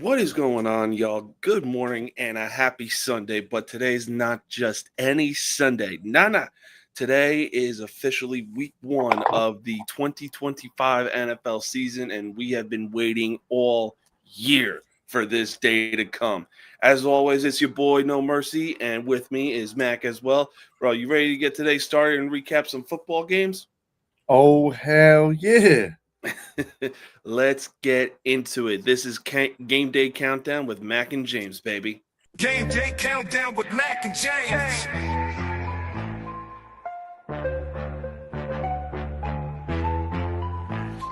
What is going on, y'all? Good morning and a happy Sunday. But today's not just any Sunday. Nah. Today is officially week one of the 2025 NFL season, and we have been waiting all year for this day to come. As always, it's your boy, No Mercy, and with me is Mack as well. Bro, you ready to get today started and recap some football games? Oh, hell yeah. Let's get into it. This is Game Day Countdown with Mac and James, baby. Game day countdown with Mack and James.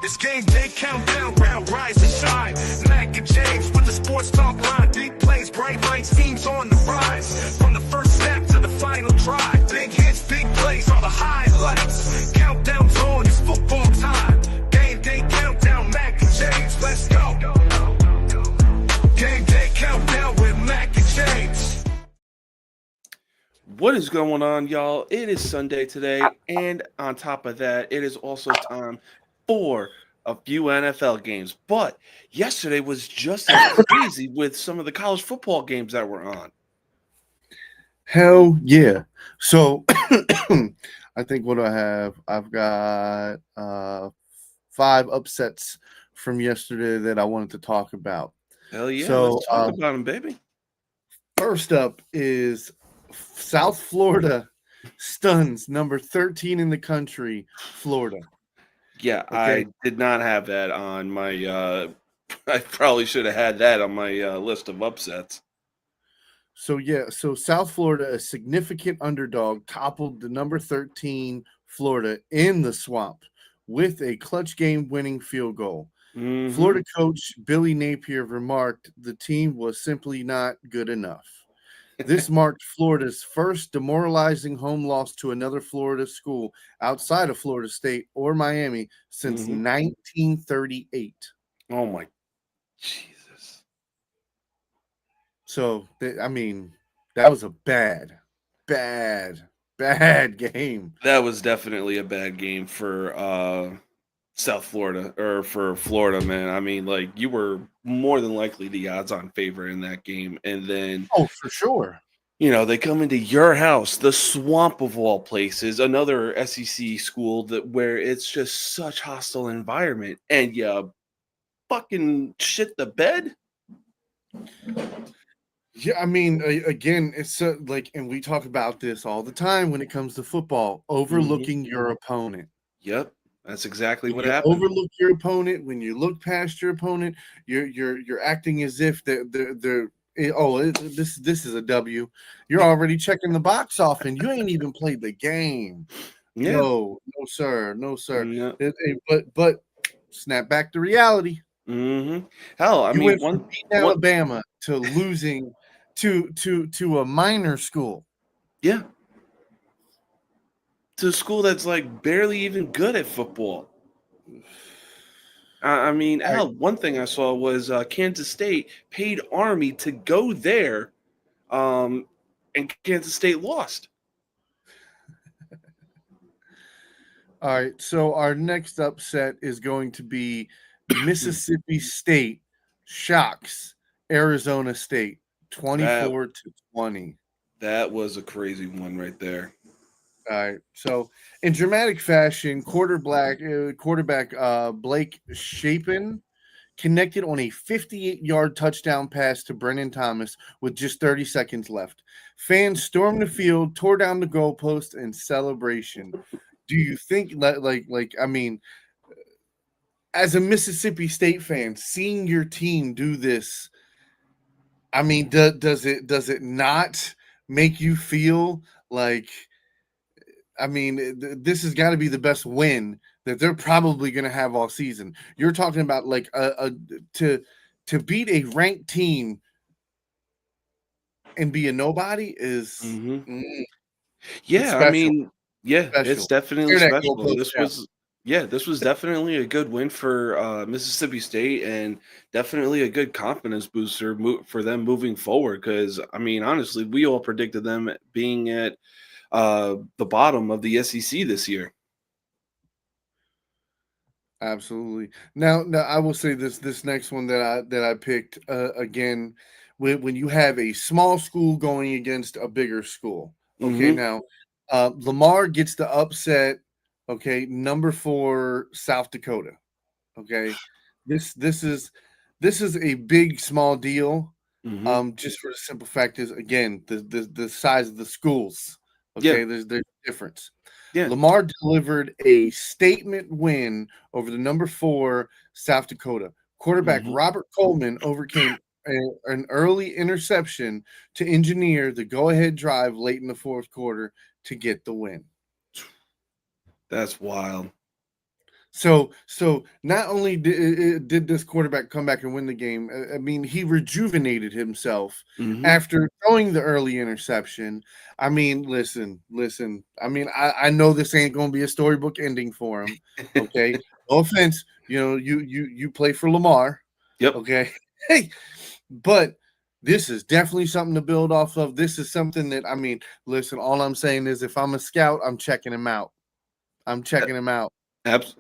It's game day countdown, round rise and shine. Mack and James with the sports talk line. Big plays, bright lights, teams on the rise. From the first step to the final drive. Big hits, big plays are the highlights. Countdown's on, it's football time. Game day countdown, Mack and James, let's go. Game day countdown with Mack and James. What is going on, y'all? It is Sunday today, and on top of that, it is also time for a few NFL games. But yesterday was just as crazy with some of the college football games that were on. Hell yeah. So I think what do I have? I've got 5 upsets from yesterday that I wanted to talk about. Hell yeah, So let's talk about them, baby. first up is South Florida stuns number 13 in the country, Florida. Yeah, Okay. I did not have that on my I probably should have had that on my list of upsets. So South Florida, a significant underdog, toppled the number 13 Florida in the swamp with a clutch game-winning field goal. Mhm. Florida coach Billy Napier remarked the team was simply not good enough. This marked Florida's first demoralizing home loss to another Florida school outside of Florida State or Miami since Mhm. 1938. Oh my Jesus. So, that was a bad game. That was definitely a bad game for South Florida or for Florida, man. I mean, like you were more than likely the odds-on favorite in that game, and then Oh, for sure. they come into your house, the swamp of all places, another SEC school that where it's just such hostile environment, and you fucking shit the bed. Yeah, again, it's and we talk about this all the time when it comes to football, Mhm. overlooking your opponent. Yep, that's exactly When what you happened. overlook your opponent, when you look past your opponent, you're acting as if this is a W. You're already checking the box off, and you ain't even played the game. Yeah. No, sir, no, sir. Yeah. But snap back to reality. Hell, I You mean, went from one beating one Alabama to losing to a minor school. yeah, to a school that's like barely even good at football. I mean, All right. hell, one thing I saw was Kansas State paid Army to go there, um, and Kansas State lost. All right. So our next upset is going to be Mississippi State shocks Arizona State That 24-20. that was a crazy one right there. All right. So in dramatic fashion, quarterback Blake Shapen connected on a 58-yard touchdown pass to Brennan Thomas with just 30 seconds left. Fans stormed the field, tore down the goalpost in celebration. Do you think as a Mississippi State fan, seeing your team do this, does it not make you feel like this has got to be the best win that they're probably going to have all season. You're talking about like to beat a ranked team and be a nobody is hmm it's Yeah, I special. mean, yeah, it's Special. definitely Tear that special. goalpost down. This was definitely a good win for Mississippi State, and definitely a good confidence booster for them moving forward. Because I mean, honestly, we all predicted them being at the bottom of the SEC this year. Absolutely. Now I will say this next one that I picked again, when you have a small school going against a bigger school. Okay, Mm-hmm. now Lamar gets the upset. Okay, number 4 South Dakota. Okay, this is a big small deal. Mm-hmm. Just for the simple fact is, again, the size of the schools. Yeah. Okay, there's a difference. Yeah. Lamar delivered a statement win over the number 4 South Dakota. Quarterback Mm-hmm. Robert Coleman overcame an early interception to engineer the go-ahead drive late in the fourth quarter to get the win. That's wild. So not only did this quarterback come back and win the game, I mean, he rejuvenated himself Mm-hmm. after throwing the early interception. I mean, listen. I mean, I know this ain't going to be a storybook ending for him. Okay, no offense. You play for Lamar. Yep. Okay, hey, but this is definitely something to build off of. This is something that, I mean, listen. All I'm saying is, if I'm a scout, I'm checking him out. I'm checking him out. Abs-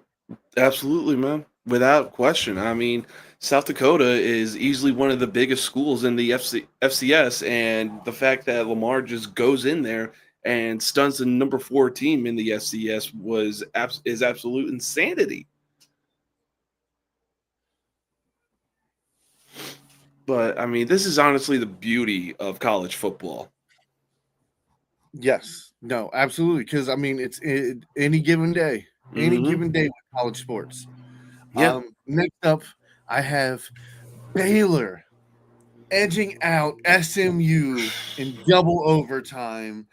Absolutely, man. Without question. I mean, South Dakota is easily one of the biggest schools in the FCS, and the fact that Lamar just goes in there and stuns the number 4 team in the FCS is absolute insanity. But I mean, this is honestly the beauty of college football. Yes, no, absolutely. Because I mean, any Hmm. given day with college sports. Yeah. Next up, I have Baylor edging out SMU in double overtime.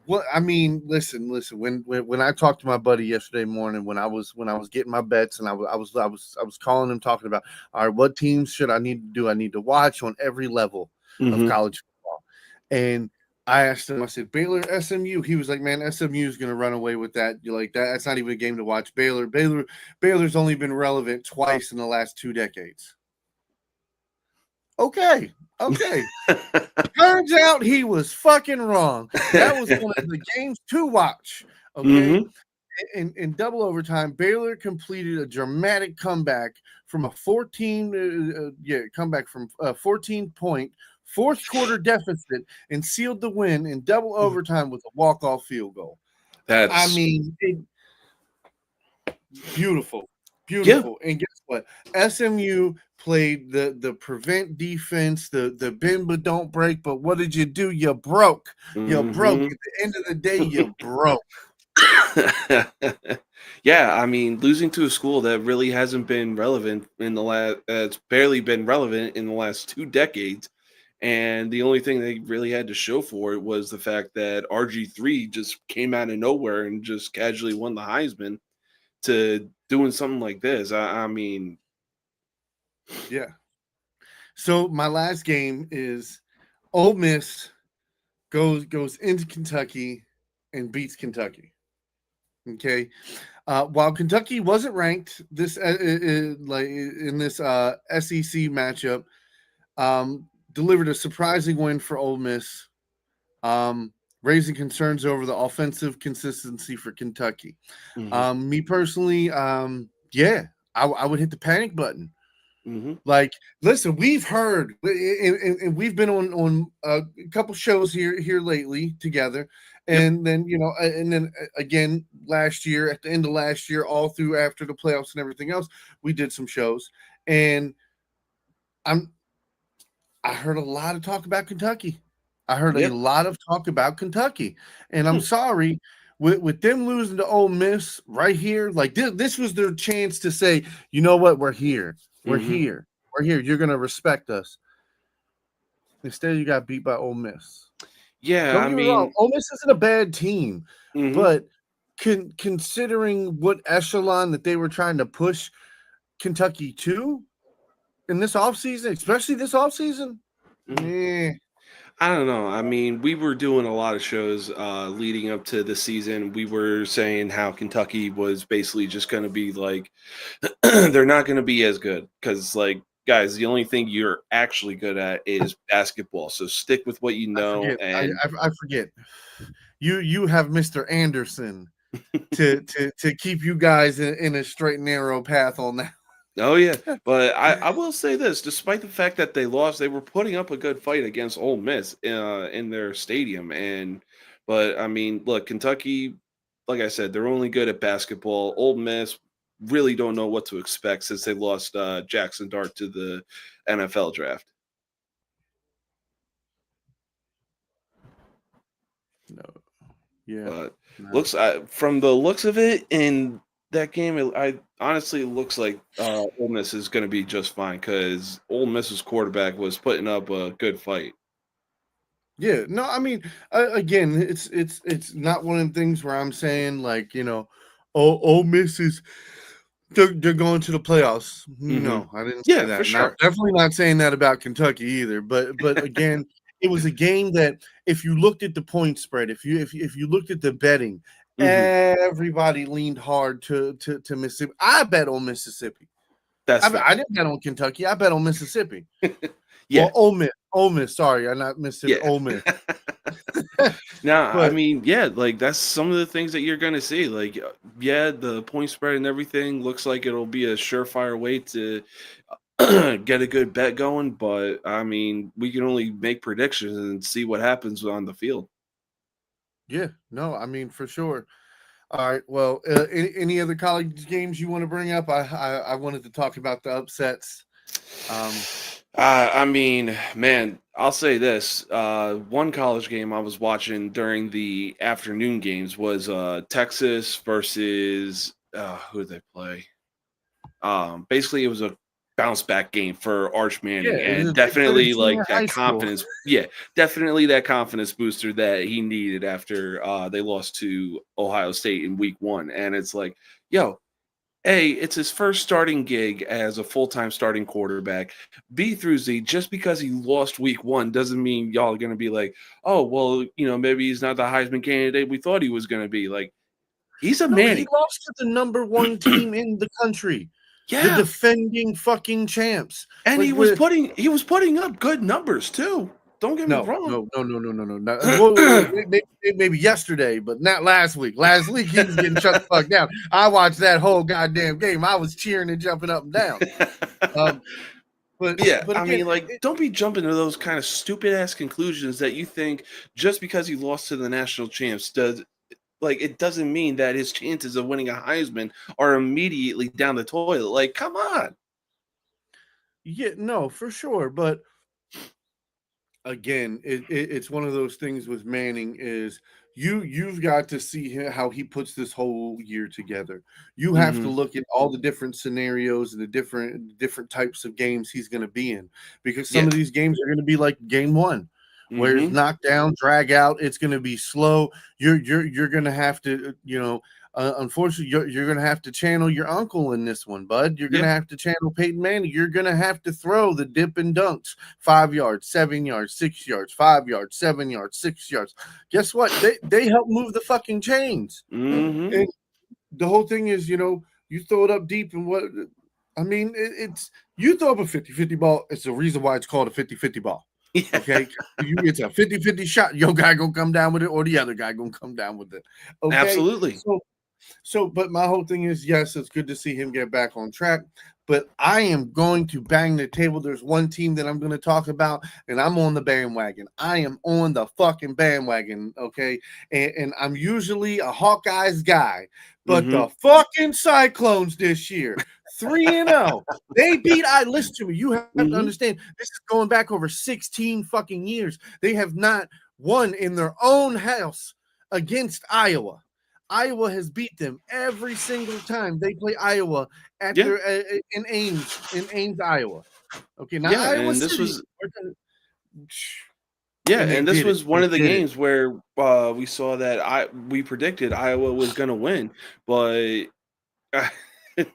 What I mean, listen. When I talked to my buddy yesterday morning, when I was getting my bets, and I was calling him, talking about, all right, what teams should I need to do? I need to watch on every level of Hmm. college football. And I asked him, I said, Baylor, SMU. He was like, man, SMU is going to run away with that. You're like, that's not even a game to watch. Baylor's only been relevant twice in the last 2 decades. Okay. Turns out he was fucking wrong. That was one of the games to watch. Okay. Hmm. In double overtime, Baylor completed a dramatic comeback from a 14-point fourth quarter deficit and sealed the win in double overtime with a walk-off field goal. I That's mean, beautiful, yeah. beautiful. And guess what? SMU played the prevent defense, the bend but don't break. But what did you do? You broke. You broke. Hmm. At the end of the day, you broke. Yeah, I mean, losing to a school that really hasn't been relevant in the last, it's barely been relevant in the last 2 decades. And the only thing they really had to show for it was the fact that RG3 just came out of nowhere and just casually won the Heisman to doing something like this. I mean, Yeah. So my last game is Ole Miss goes into Kentucky and beats Kentucky. Okay. While Kentucky wasn't ranked like in this SEC matchup, delivered a surprising win for Ole Miss, raising concerns over the offensive consistency for Kentucky. mhm, Me personally, yeah, I would hit the panic button. mhm, Like, listen, we've heard, and we've been on a couple shows here lately together, yep, and then and then again last year, at the end of last year, all through after the playoffs and everything else, we did some shows, and I'm I heard a lot of talk about Kentucky. I heard a yeah, lot of talk about Kentucky, and I'm hmm, sorry. With them losing to Ole Miss right here, like this was their chance to say, you know what, we're here. We're mhm, here. We're here. You're going to respect us. Instead, you got beat by Ole Miss. yeah. Don't I get me wrong. mean, Ole Miss isn't a bad team, mhm, but considering what echelon that they were trying to push Kentucky to in this offseason, especially this offseason, mhm. eh, I don't know. I mean, we were doing a lot of shows leading up to the season. We were saying how Kentucky was basically just going to be like, they're not going to be as good because, like, guys, the only thing you're actually good at is basketball. So stick with what you I know. forget. And I forget. You have Mr. Anderson to keep you guys in a straight and narrow path on that. Oh yeah, but I will say this: despite the fact that they lost, they were putting up a good fight against Ole Miss in their stadium. But I mean, look, Kentucky, like I said, they're only good at basketball. Ole Miss really don't know what to expect since they lost Jackson Dart to the NFL draft. No, yeah, But no. from the looks of it in that game, I honestly it looks like Ole Miss is going to be just fine because Ole Miss's quarterback was putting up a good fight. Yeah, no, I mean, again, it's not one of them things where I'm saying like oh, Ole Miss is they're going to the playoffs. Hmm. No, I didn't say Yeah, for that. Not sure. definitely not saying that about Kentucky either. But again, it was a game that if you looked at the point spread, if you looked at the betting, Hmm. everybody leaned hard to Mississippi. I bet on Mississippi. That's fair. I didn't bet on Kentucky. I bet on Mississippi. Yeah, Well, Ole Miss. Ole Miss. Sorry, I'm not Mississippi. yeah. Ole Miss. Now, I But mean, yeah, like that's some of the things that you're gonna see. Like, yeah, the point spread and everything looks like it'll be a surefire way to get a good bet going. But I mean, we can only make predictions and see what happens on the field. yeah, no, I mean for sure. All right. Well, any other college games you want to bring up? I wanted to talk about the upsets. Um, I mean, man, I'll say this. One college game I was watching during the afternoon games was Texas versus who did they play? Basically it was a bounce back game for Arch yeah, Manning it was and a big 13 definitely in like high that school. confidence. Yeah, definitely that confidence booster that he needed after they lost to Ohio State in week 1. And it's like, yo, A, it's his first starting gig as a full-time starting quarterback. B through Z, just because he lost week 1 doesn't mean y'all are going to be like, oh, well, maybe he's not the Heisman candidate we thought he was going to be. Like, he's a No, he Manning. lost to the number one team in the country, the Yeah. defending fucking champs. And Like, he was putting up good numbers too. Don't get me no, wrong. no, no, no, no, no, no. Well, maybe yesterday, but not last week. Last week he was getting shut the fuck down. I watched that whole goddamn game. I was cheering and jumping up and down. Um, Yeah, but I again, mean, like, don't be jumping to those kind of stupid ass conclusions that you think just because he lost to the national champs does like it doesn't mean that his chances of winning a Heisman are immediately down the toilet. Like, come on. yeah, no, for sure. But again, it's one of those things with Manning is you've got to see how he puts this whole year together. You have to Hmm. look at all the different scenarios and the different types of games he's going to be in, because some Yeah. of these games are going to be like game one, where it's Hmm. knockdown, drag out. It's going to be slow. You're going to have to unfortunately, you're going to have to channel your uncle in this one, bud. You're going Yeah. to have to channel Peyton Manning. You're going to have to throw the dip and dunks, 5 yards, 7 yards, 6 yards, 5 yards, 7 yards, 6 yards. Guess what? They help move the fucking chains. Hmm. And the whole thing is, you throw it up deep and what I mean, it's you throw up a 50-50 ball. It's the reason why it's called a 50-50 ball. Yeah. Okay. It's a 50-50 shot. Your guy gonna come down with it, or the other guy gonna come down with it. Okay. Absolutely. But my whole thing is, yes, it's good to see him get back on track. But I am going to bang the table. There's one team that I'm going to talk about, and I'm on the bandwagon. I am on the fucking bandwagon, okay? And I'm usually a Hawkeyes guy, but Hmm. the fucking Cyclones this year, 3-0. They beat listen to me. You have to Hmm. understand, this is going back over 16 fucking years. They have not won in their own house against Iowa. Iowa has beat them every single time they play Iowa at Yeah. their in Ames, Iowa. Okay, not Yeah. Iowa And this City. was Yeah, And they and this did it. was one They of the did it. games where we saw that we predicted Iowa was going to win, but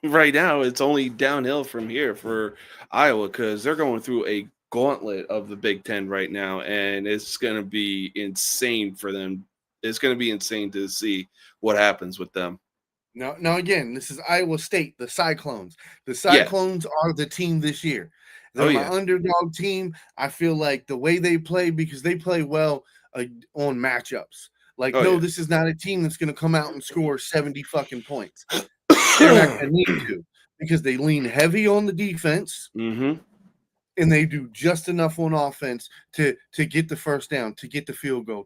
right now it's only downhill from here for Iowa because they're going through a gauntlet of the Big Ten right now, and it's going to be insane for them. It's going to be insane to see what happens with them. Now again, this is Iowa State, the Cyclones. The Yeah. Cyclones are the team this year. Oh They're my yeah. underdog team. I feel like the way they play, because they play well on matchups. Like, Oh, no, yeah. this is not a team that's going to come out and score 70 fucking points. They're not going to need to because they lean heavy on the defense Mm-hmm. and they do just enough on offense to get the first down, to get the field goal,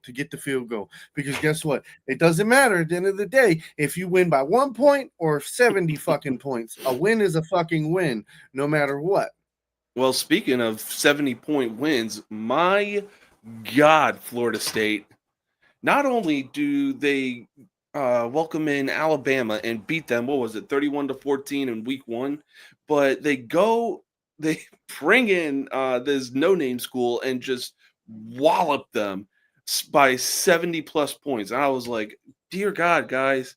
Because guess what? It doesn't matter at the end of the day if you win by 1 point or 70 fucking points. A win is a fucking win, no matter what. Well, speaking of 70-point wins, my God, Florida State, not only do they welcome in Alabama and beat them, what was it, 31-14 in week 1, but they bring in this no-name school and just wallop them by 70-plus points. And I was like, dear God, guys,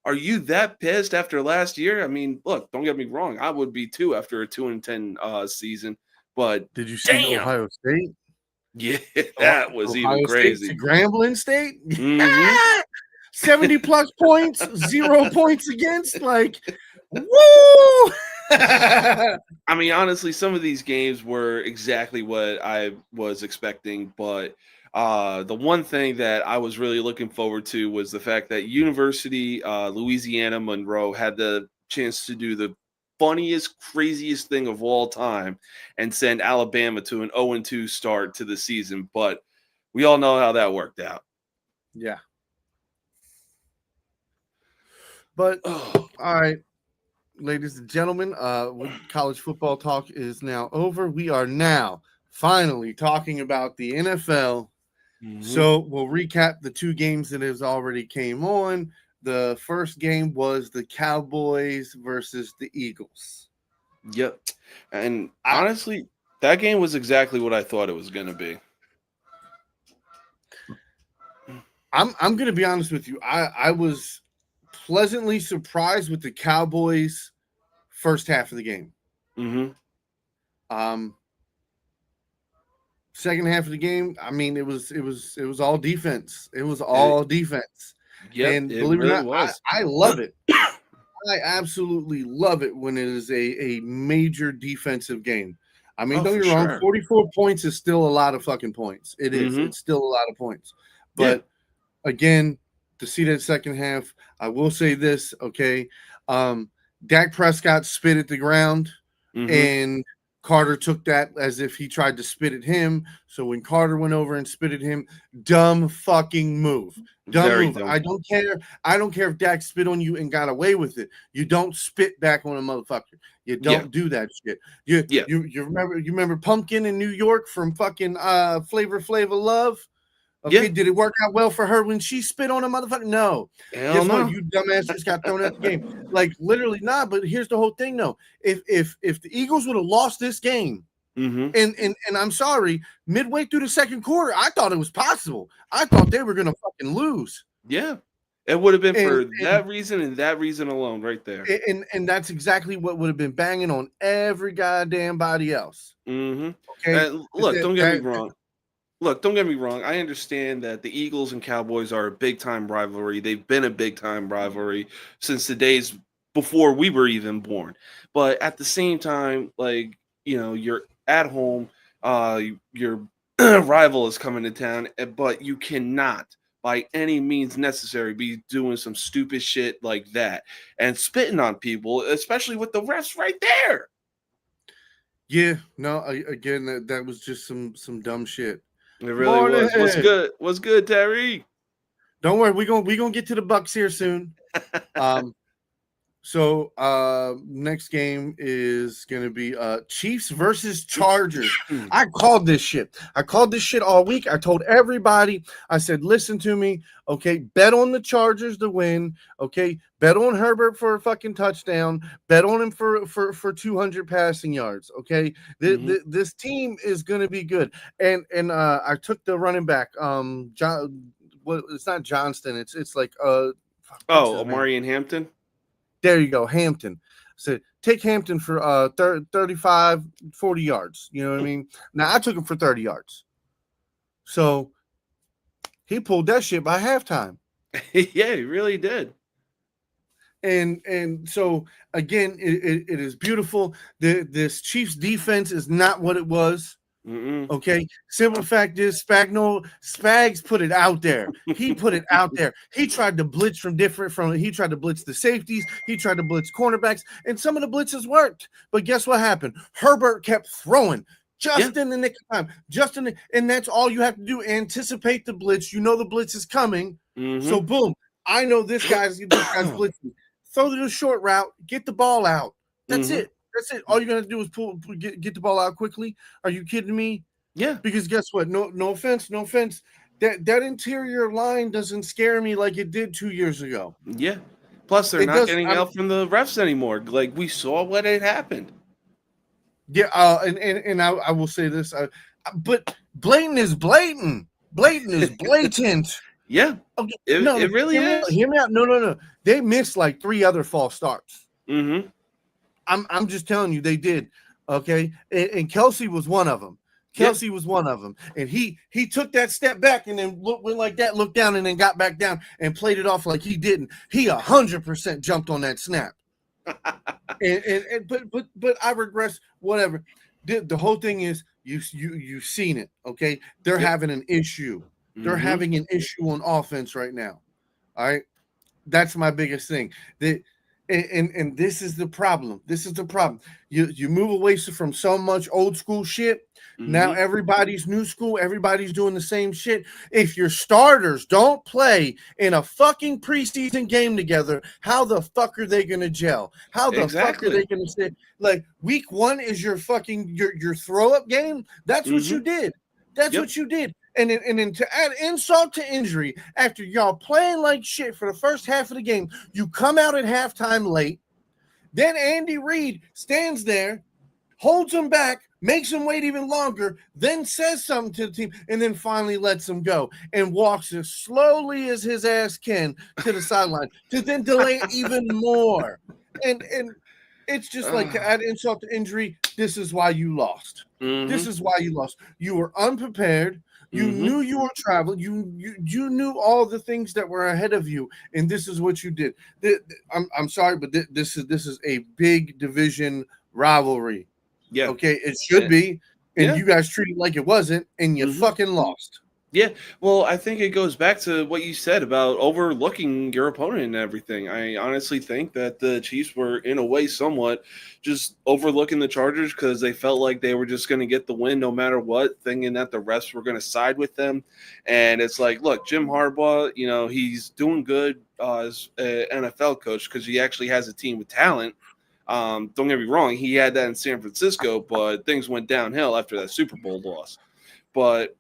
are you that pissed after last year? I mean, look, don't get me wrong. I would be too after a 2-10 season, but Did you see damn, Ohio State? yeah, that was even Ohio State crazy. to Grambling State? Mhm. 70 plus points, 0 points against. Like, woo! I mean, honestly, some of these games were exactly what I was expecting, but the one thing that I was really looking forward to was the fact that University Louisiana Monroe had the chance to do the funniest, craziest thing of all time and send Alabama to an 0-2 start to the season. But we all know how that worked out. Yeah. But, Oh, all right, ladies and gentlemen, college football talk is now over. We are now finally talking about the NFL. mhm. So we'll recap the 2 games that has already came on. The first game was the Cowboys versus the Eagles. Yep. And honestly, that game was exactly what I thought it was going to be. I'm going to be honest with you. I was pleasantly surprised with the Cowboys first half of the game. Mm-hmm. Second half of the game, I mean, it was all defense. It was all defense. Yep, And it believe it or really not, was. I love it. I absolutely love it when it is a major defensive game. I mean, Oh, don't for get me wrong, sure. 44 points is still a lot of fucking points. It is. Mhm. It's still a lot of points. Yeah. But again, to see that second half, I will say this, okay? Dak Prescott spit at the ground, Mhm. and Carter took that as if he tried to spit at him. So when Carter went over and spit at him, dumb fucking move. Dumb Very move. dumb. I don't care. I don't care if Dak spit on you and got away with it. You don't spit back on a motherfucker. You don't do that shit. You remember Pumpkin in New York from fucking Flavor Love? Okay, Yeah. did it work out well for her when she spit on a motherfucker? No. Hell Guess no. what? You dumbass just got thrown out the game. Like literally, nah. But here's the whole thing, though. If the Eagles would have lost this game, Mhm. and I'm sorry, midway through the second quarter, I thought it was possible. I thought they were gonna fucking lose. Yeah. It would have been for And that reason and that reason alone right there. and that's exactly what would have been banging on every goddamn body else. Mhm. Okay. Look, don't get me wrong. Look, don't get me wrong. I understand that the Eagles and Cowboys are a big time rivalry. They've been a big time rivalry since the days before we were even born. But at the same time, like, you're at home, your rival is coming to town, but you cannot by any means necessary be doing some stupid shit like that and spitting on people, especially with the refs right there. Yeah, no, again, that was just some dumb shit. It really was. What's good? What's good, Terry? Don't worry, we gonna get to the Bucks here soon. So next game is gonna be Chiefs versus Chargers. I called this shit. I called this shit all week. I told everybody, I said, listen to me, okay, bet on the Chargers to win, okay, bet on Herbert for a fucking touchdown, bet on him for 200 passing yards, okay. This team is gonna be good. And I took the running back, it's not Johnston, it's like Amari and Hampton. There you go, Hampton. So take Hampton for 35, 40 yards. You know what I mean? Now I took him for 30 yards. So he pulled that shit by halftime. Yeah, he really did. And so again, it is beautiful. This Chiefs defense is not what it was. Mm-mm. Okay. Simple fact is, Spags put it out there. He put it out there. He tried to blitz he tried to blitz the safeties. He tried to blitz cornerbacks, and some of the blitzes worked. But guess what happened? Herbert kept throwing just in the nick of time. And that's all you have to do. Anticipate the blitz. You know the blitz is coming. Mm-hmm. So boom. I know this guy's blitzing. Throw the short route. Get the ball out. That's Mm-hmm. it. That's it. All you're gonna do is get the ball out quickly. Are you kidding me? Yeah. Because guess what? No offense. That interior line doesn't scare me like it did 2 years ago. Yeah. Plus, they're It not does. getting help from the refs anymore. Like we saw what had happened. Yeah. And I will say this. But blatant is blatant. Blatant is blatant. Yeah. Okay. It really is. Hear me out. No. They missed like 3 other false starts. Mm-hmm. I'm just telling you, they did. Okay. And Kelsey was one of them. Kelsey was one of them. And he took that step back and then went like that, looked down, and then got back down and played it off like he didn't. He 100% jumped on that snap. But I regress, whatever. The whole thing is you've seen it. Okay. They're having an issue. They're having an issue on offense right now. All right. That's my biggest thing. And this is the problem. This is the problem. You move away from so much old school shit. Now everybody's new school. Everybody's doing the same shit. If your starters don't play in a fucking preseason game together, how the fuck are they gonna gel? How the fuck are they gonna stay? Like week 1 is your fucking your throw up game. That's what you did. That's what you did. And then to add insult to injury, after y'all playing like shit for the first half of the game, you come out at halftime late. Then Andy Reid stands there, holds him back, makes him wait even longer, then says something to the team, and then finally lets him go and walks as slowly as his ass can to the sideline to then delay even more. And it's just like to add insult to injury, this is why you lost. This is why you lost. You were unprepared. You knew you were traveling. You knew all the things that were ahead of you, and this is what you did. I'm sorry, but this is a big division rivalry. Yeah. Okay, it should be, and you guys treated it like it wasn't, and you fucking lost. Yeah, well, I think it goes back to what you said about overlooking your opponent and everything. I honestly think that the Chiefs were, in a way, somewhat just overlooking the Chargers because they felt like they were just going to get the win no matter what, thinking that the refs were going to side with them. And it's like, look, Jim Harbaugh, he's doing good as an NFL coach because he actually has a team with talent. Don't get me wrong, he had that in San Francisco, but things went downhill after that Super Bowl loss. But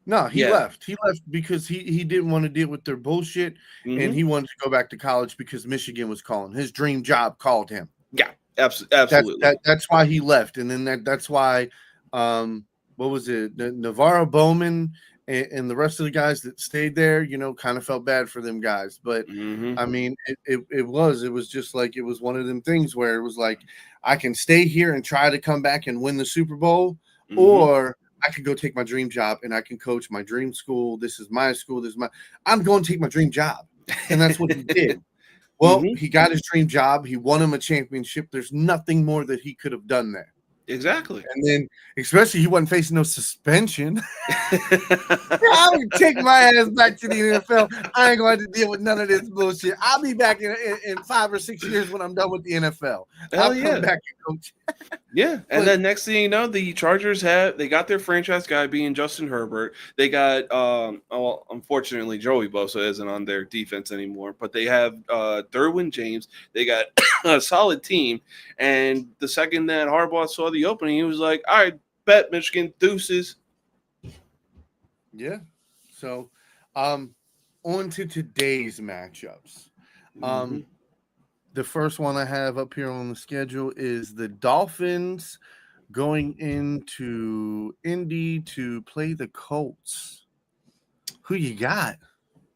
no, he left. He left because he didn't want to deal with their bullshit, and he wanted to go back to college because Michigan was calling. His dream job called him. Yeah, absolutely. That's why he left, and then that's why, what was it? Navarro Bowman and the rest of the guys that stayed there, kind of felt bad for them guys. But I mean, it was just like it was one of them things where it was like I can stay here and try to come back and win the Super Bowl, or I could go take my dream job and I can coach my dream school. This is my school. I'm going to take my dream job. And that's what he did. Well, he got his dream job. He won him a championship. There's nothing more that he could have done there. Exactly. And then, especially, he wasn't facing no suspension. I would take my ass back to the NFL. I ain't going to deal with none of this bullshit. I'll be back in 5 or 6 years when I'm done with the NFL. I'll come back and coach. Yeah, and then next thing you know, the Chargers they got their franchise guy being Justin Herbert. They got, unfortunately, Joey Bosa isn't on their defense anymore, but they have Derwin James. They got a solid team, and the second that Harbaugh saw the opening, he was like, all right, bet Michigan, deuces. Yeah, so on to today's matchups. The first one I have up here on the schedule is the Dolphins going into Indy to play the Colts. Who you got?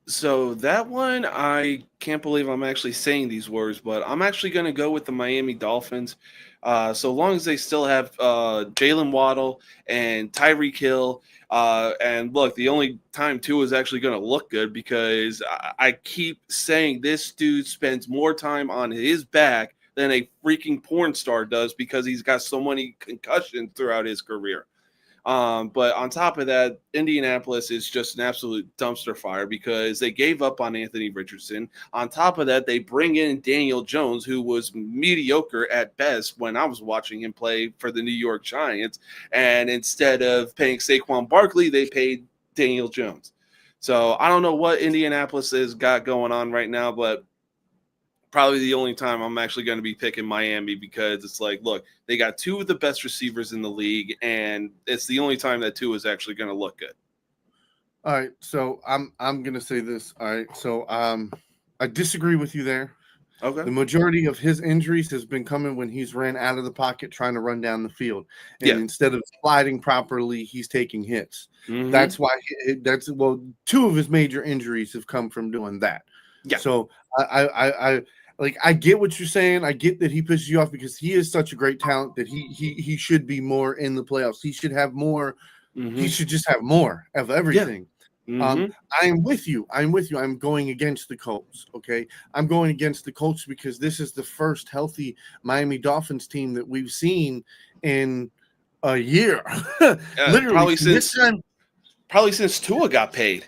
So that one, I can't believe I'm actually saying these words, but I'm actually going to go with the Miami Dolphins. So long as they still have Jalen Waddle and Tyreek Hill. And look, the only time Tua is actually going to look good because I keep saying this dude spends more time on his back than a freaking porn star does because he's got so many concussions throughout his career. But on top of that, Indianapolis is just an absolute dumpster fire because they gave up on Anthony Richardson. On top of that, they bring in Daniel Jones, who was mediocre at best when I was watching him play for the New York Giants. And instead of paying Saquon Barkley, they paid Daniel Jones. So I don't know what Indianapolis has got going on right now, but probably the only time I'm actually going to be picking Miami because it's like, look, they got two of the best receivers in the league, and it's the only time that two is actually going to look good. All right, so I'm going to say this. All right, so I disagree with you there. Okay. The majority of his injuries has been coming when he's ran out of the pocket trying to run down the field, and instead of sliding properly, he's taking hits. Mm-hmm. That's why two of his major injuries have come from doing that. Yeah. So I get what you're saying. I get that he pisses you off because he is such a great talent that he should be more in the playoffs. He should have more. Mm-hmm. He should just have more of everything. Yeah. Mm-hmm. I'm with you. I'm going against the Colts. Okay, I'm going against the Colts because this is the first healthy Miami Dolphins team that we've seen in a year. Literally, probably since Tua got paid.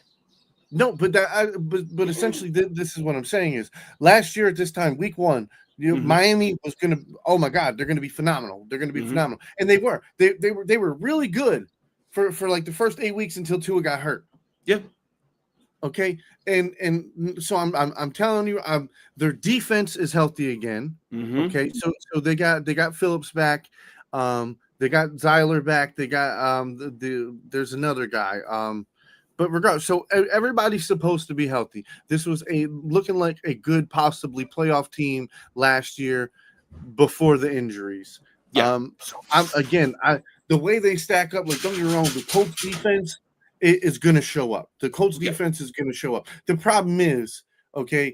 No, but essentially, this is what I'm saying is last year at this time, week one, Miami was going to. Oh my God, they're going to be phenomenal. They're going to be phenomenal, and they were. They were really good for like the first 8 weeks until Tua got hurt. Yeah. Okay, and so I'm telling you, their defense is healthy again. Mm-hmm. Okay, so they got Phillips back. They got Zeiler back. They got there's another guy. But regardless, so everybody's supposed to be healthy. This was looking like a good, possibly playoff team last year before the injuries. Yeah. So the way they stack up, like don't get me wrong, the Colts defense is going to show up. The Colts defense is going to show up. The problem is, okay,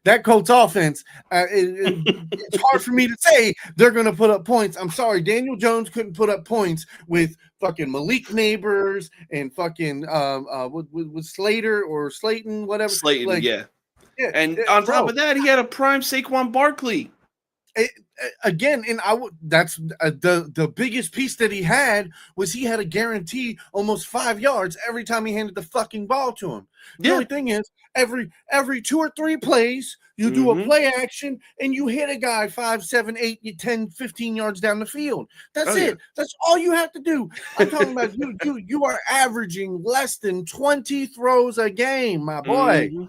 that Colts offense, it's hard for me to say they're going to put up points. I'm sorry, Daniel Jones couldn't put up points with fucking Malik Neighbors and fucking with Slater or Slayton, whatever. Slayton, yeah. And on top of that, he had a prime Saquon Barkley. Again, and that's the biggest piece that he had was he had a guarantee almost 5 yards every time he handed the fucking ball to him. The only thing is every 2 or 3 plays you do a play action and you hit a guy 5, 7, 8, 10, 15 yards down the field. That's it. Yeah. That's all you have to do. I'm talking about you are averaging less than 20 throws a game, my boy. Mm-hmm.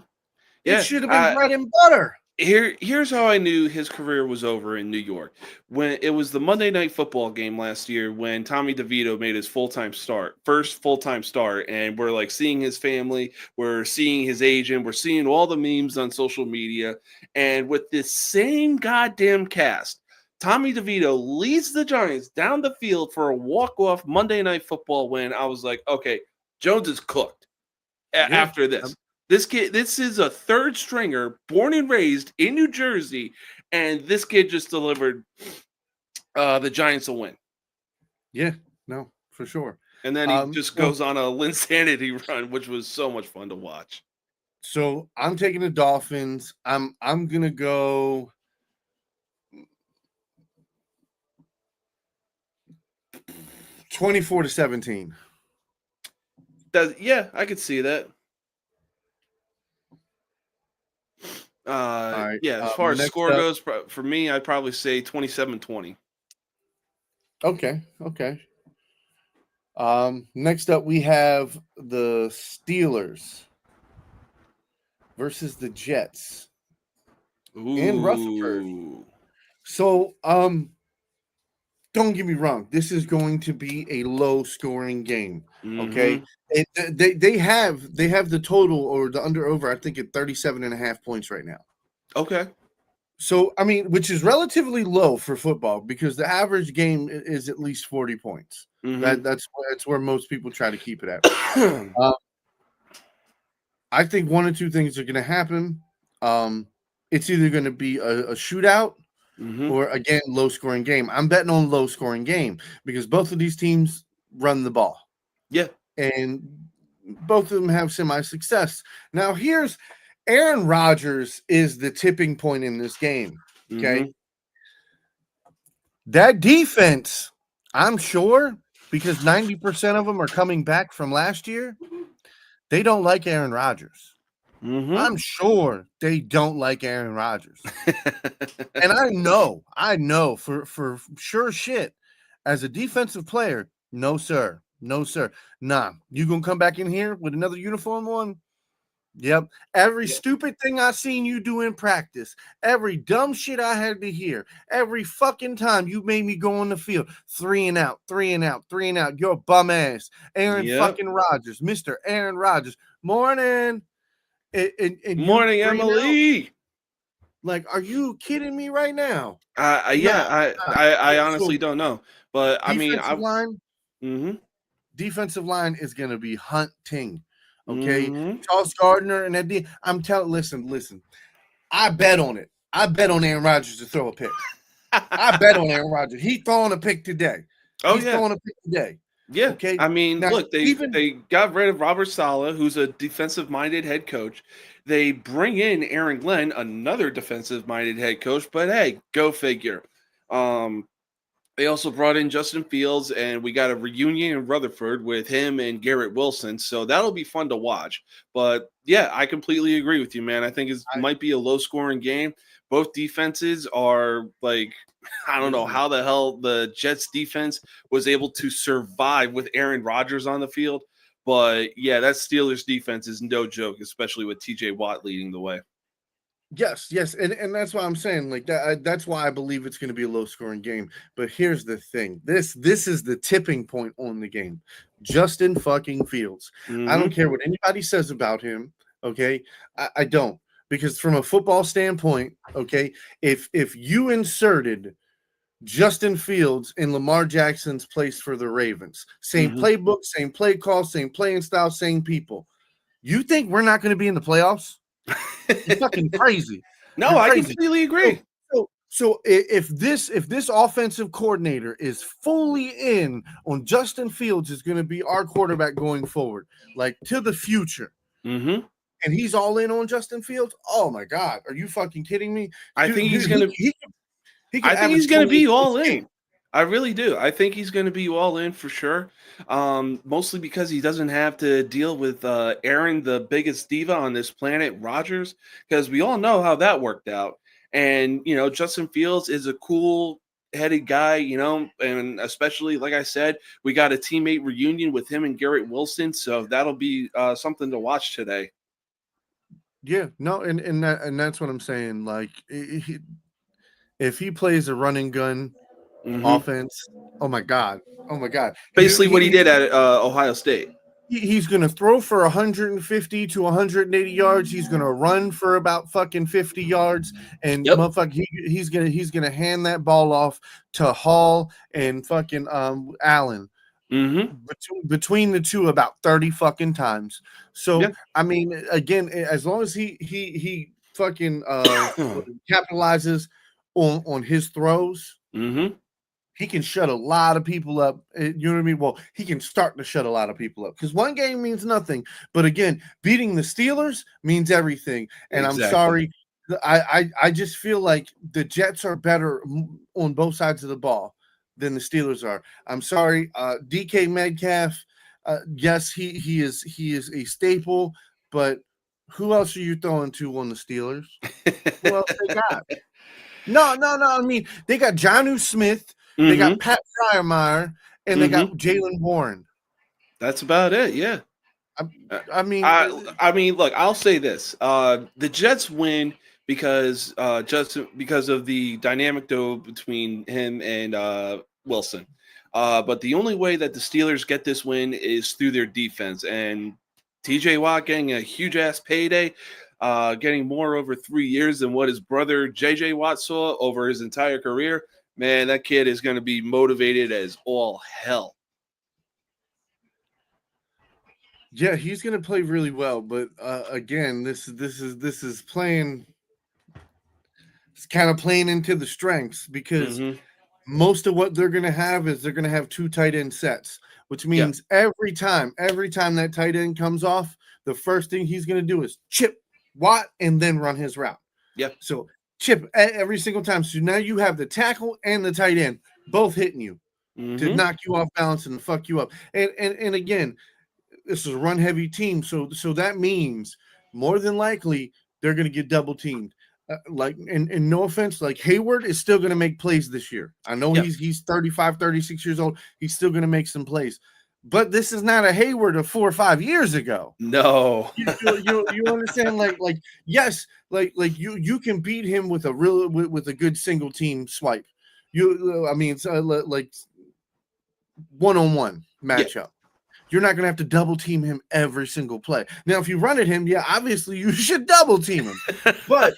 Yeah, it should have been bread and butter. Here's how I knew his career was over in New York. When it was the Monday Night Football game last year when Tommy DeVito made his first full-time start, and we're like seeing his family, we're seeing his agent, we're seeing all the memes on social media, and with this same goddamn cast, Tommy DeVito leads the Giants down the field for a walk-off Monday Night Football win. I was like, okay, Jones is cooked after this. This kid, this is a third stringer, born and raised in New Jersey, and this kid just delivered the Giants a win. Yeah, no, for sure. And then he just goes on a Linsanity run, which was so much fun to watch. So I'm taking the Dolphins. I'm gonna go 24-17. Yeah, I could see that. Right. Yeah, as far as score goes, for me, I'd probably say 27-20. Okay. Next up, we have the Steelers versus the Jets in Rutherford. So, don't get me wrong. This is going to be a low-scoring game. Okay, they have the total or the under/over. I think at 37.5 points right now. Okay, so I mean, which is relatively low for football because the average game is at least 40 points. That's where most people try to keep it at. I think one or two things are going to happen. It's either going to be a shootout. Or again, low-scoring game. I'm betting on low-scoring game because both of these teams run the ball. Yeah, and both of them have semi-success. Now, here's Aaron Rodgers is the tipping point in this game. Okay, that defense, I'm sure, because 90% of them are coming back from last year. They don't like Aaron Rodgers. Mm-hmm. I'm sure they don't like Aaron Rodgers. And I know for sure shit, as a defensive player, no, sir. No, sir. Nah, you gonna come back in here with another uniform on? Yep. Every stupid thing I seen you do in practice, every dumb shit I had to hear, every fucking time you made me go on the field, 3 and out, 3 and out, 3 and out. You're bum ass. Aaron fucking Rodgers, Mr. Aaron Rodgers. Morning. And you Morning, 3 and out? Emily. Like, are you kidding me right now? I honestly So don't know, but I mean, defensive line is going to be hunting. Okay, Mm-hmm. Charles Gardner and that. I'm telling. Listen. I bet on it. I bet on Aaron Rodgers to throw a pick. I bet on Aaron Rodgers. He's throwing a pick today. He's throwing a pick today. Yeah. Okay. I mean, now, look, they got rid of Robert Saleh, who's a defensive-minded head coach. They bring in Aaron Glenn, another defensive-minded head coach. But hey, go figure. They also brought in Justin Fields, and we got a reunion in Rutherford with him and Garrett Wilson. So that'll be fun to watch. But yeah, I completely agree with you, man. I think it might be a low-scoring game. Both defenses are like, I don't know how the hell the Jets defense was able to survive with Aaron Rodgers on the field. But yeah, that Steelers defense is no joke, especially with TJ Watt leading the way. Yes, and that's why I'm saying like that. That's why I believe it's going to be a low-scoring game. But here's the thing: this is the tipping point on the game. Justin fucking Fields. I don't care what anybody says about him. Okay, I don't, because from a football standpoint, okay, if you inserted Justin Fields in Lamar Jackson's place for the Ravens, same playbook, same play call, same playing style, same people, you think we're not going to be in the playoffs? You're fucking crazy. No, I completely agree. So if this offensive coordinator is fully in on Justin Fields is going to be our quarterback going forward, like to the future, and he's all in on Justin Fields. Oh my God, are you fucking kidding me? I think he's going to. I think he's going to be all in. I really do. I think he's going to be all in for sure. Mostly because he doesn't have to deal with Aaron, the biggest diva on this planet, Rodgers, because we all know how that worked out. And, you know, Justin Fields is a cool-headed guy, you know, and especially, like I said, we got a teammate reunion with him and Garrett Wilson, so that'll be something to watch today. Yeah, no, and that's what I'm saying. Like, if he plays a running gun offense, oh my God. Basically what he did at Ohio State. He's going to throw for 150 to 180 yards. He's going to run for about fucking 50 yards, and motherfucker, he's going to hand that ball off to Hall and fucking Allen. Between the two about 30 fucking times. So I mean, again, as long as he fucking capitalizes on his throws, he can shut a lot of people up. You know what I mean? Well, he can start to shut a lot of people up, because one game means nothing. But again, beating the Steelers means everything. And I'm sorry, I just feel like the Jets are better on both sides of the ball than the Steelers are. I'm sorry, DK Metcalf. Yes, he is a staple, but who else are you throwing to on the Steelers? Who else they got? No. I mean, they got Jonnu Smith, they got Pat Fryermeyer, and they got Jaylen Warren. That's about it. Yeah. I mean, look, I'll say this: the Jets win because of the dynamic duo between him and Wilson. But the only way that the Steelers get this win is through their defense, and TJ Watt getting a huge ass payday, getting more over 3 years than what his brother JJ Watt saw over his entire career. Man, that kid is going to be motivated as all hell. Yeah, he's going to play really well, but again, this is playing. It's kind of playing into the strengths, because most of what they're going to have is they're going to have two tight end sets, which means every time that tight end comes off, the first thing he's going to do is chip Watt and then run his route. Yep. So chip every single time. So now you have the tackle and the tight end both hitting you. to Mm-hmm. knock you off balance and fuck you up. And again, this is a run heavy team, so that means more than likely they're going to get double teamed. And no offense, like Hayward is still going to make plays this year. I know Yep. he's 35, 36 years old. He's still going to make some plays, but this is not a Hayward of 4 or 5 years ago. No. You understand? Like yes, like you can beat him with a good single team swipe. I mean, it's like 1-on-1 Yeah. matchup. You're not going to have to double team him every single play. Now, if you run at him, yeah, obviously you should double team him. But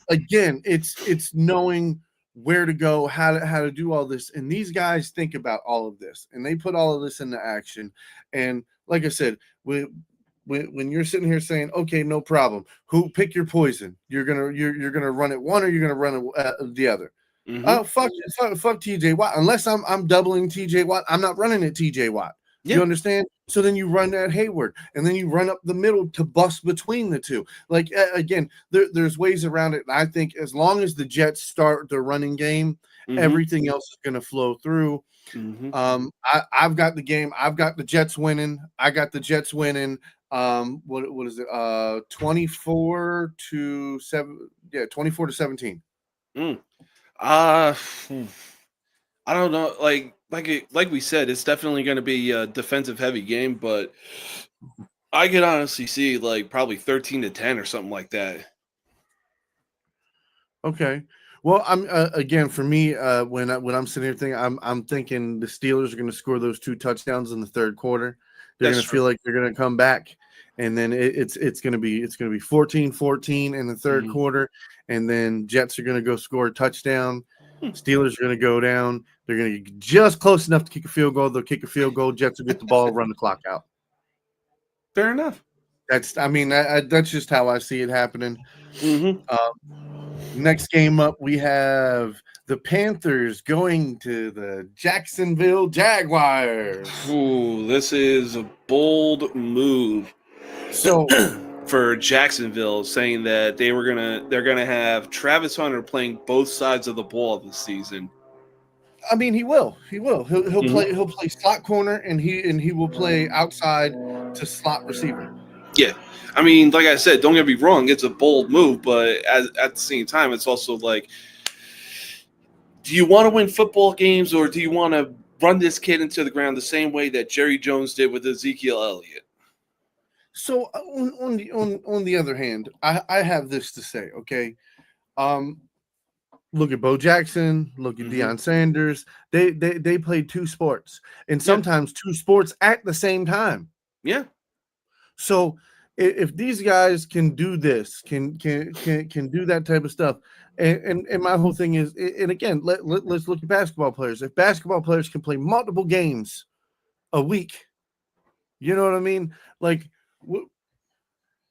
again, it's knowing where to go, how to do all this. And these guys think about all of this, and they put all of this into action. And like I said, when you're sitting here saying, okay, no problem, pick your poison. You're gonna run it one, or you're gonna run it the other. Mm-hmm. Oh, fuck TJ Watt. Unless I'm doubling TJ Watt, I'm not running it TJ Watt. Yeah. You understand? So then you run at Hayward, and then you run up the middle to bust between the two. Like, again, there's ways around it. And I think as long as the Jets start their running game, Mm-hmm. everything else is going to flow through. Mm-hmm. I've got the game. I've got the Jets winning. I got the Jets winning. What is it? 24-7. Yeah, 24-17. I don't know. Like we said, it's definitely going to be a defensive heavy game, but I could honestly see like probably 13-10 or something like that. Okay. Well, I'm again for me when I'm sitting here thinking, I'm thinking the Steelers are going to score those 2 touchdowns in the third quarter. They're going to feel like they're going to come back, and then it's going to be 14-14 in the third quarter, and then Jets are going to go score a touchdown. Steelers are going to go down. They're going to get just close enough to kick a field goal. They'll kick a field goal. Jets will get the ball, run the clock out. Fair enough. That's just how I see it happening. Mm-hmm. Next game up, we have the Panthers going to the Jacksonville Jaguars. Ooh, this is a bold move. So for Jacksonville, saying that they're gonna have Travis Hunter playing both sides of the ball this season. I mean, he will. He'll play slot corner, and he will play outside to slot receiver. Yeah. I mean, like I said, don't get me wrong, it's a bold move, but at the same time, it's also like, do you want to win football games, or do you want to run this kid into the ground the same way that Jerry Jones did with Ezekiel Elliott? So on the other hand, I have this to say, okay? Look at Bo Jackson, look at Deion Sanders. They played 2 sports, and sometimes 2 sports at the same time. Yeah. So if these guys can do this, can do that type of stuff, and my whole thing is, and again, let's look at basketball players. If basketball players can play multiple games a week, you know what I mean? Like,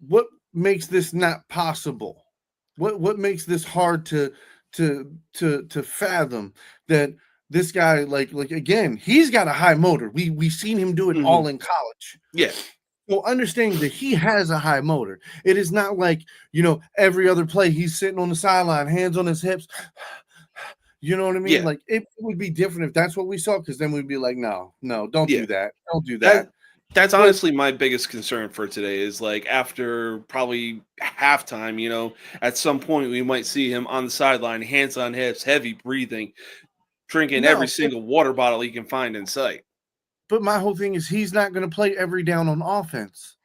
what makes this not possible? What makes this hard to fathom that this guy, like again, he's got a high motor. We've seen him do it all in college. Yeah. So understanding that he has a high motor. It is not like, every other play he's sitting on the sideline, hands on his hips. You know what I mean? Yeah. Like, it would be different if that's what we saw, because then we'd be like, no, don't do that. Don't do that. That's honestly my biggest concern for today is, like, after probably halftime, at some point we might see him on the sideline, hands on hips, heavy breathing, drinking every single water bottle he can find in sight. But my whole thing is, he's not going to play every down on offense.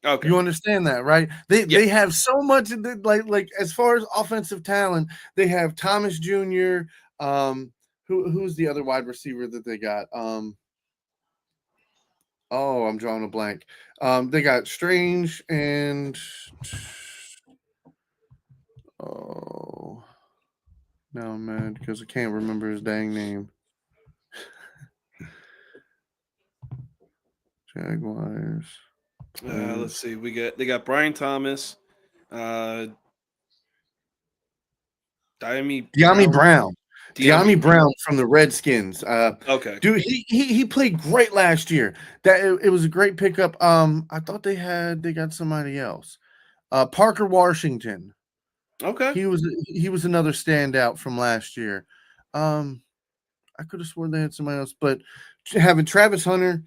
Okay. You understand that, right? They have so much, like as far as offensive talent, they have Thomas Jr. Who's the other wide receiver that they got? I'm drawing a blank. They got Strange and no, I'm mad because I can't remember his dang name. Jaguars. Let's see. They got Brian Thomas, Dyami Brown. Dyami Brown from the Redskins. Okay. Dude, he played great last year. It was a great pickup. I thought they got somebody else. Parker Washington. Okay. He was another standout from last year. I I could have sworn they had somebody else, but having Travis Hunter,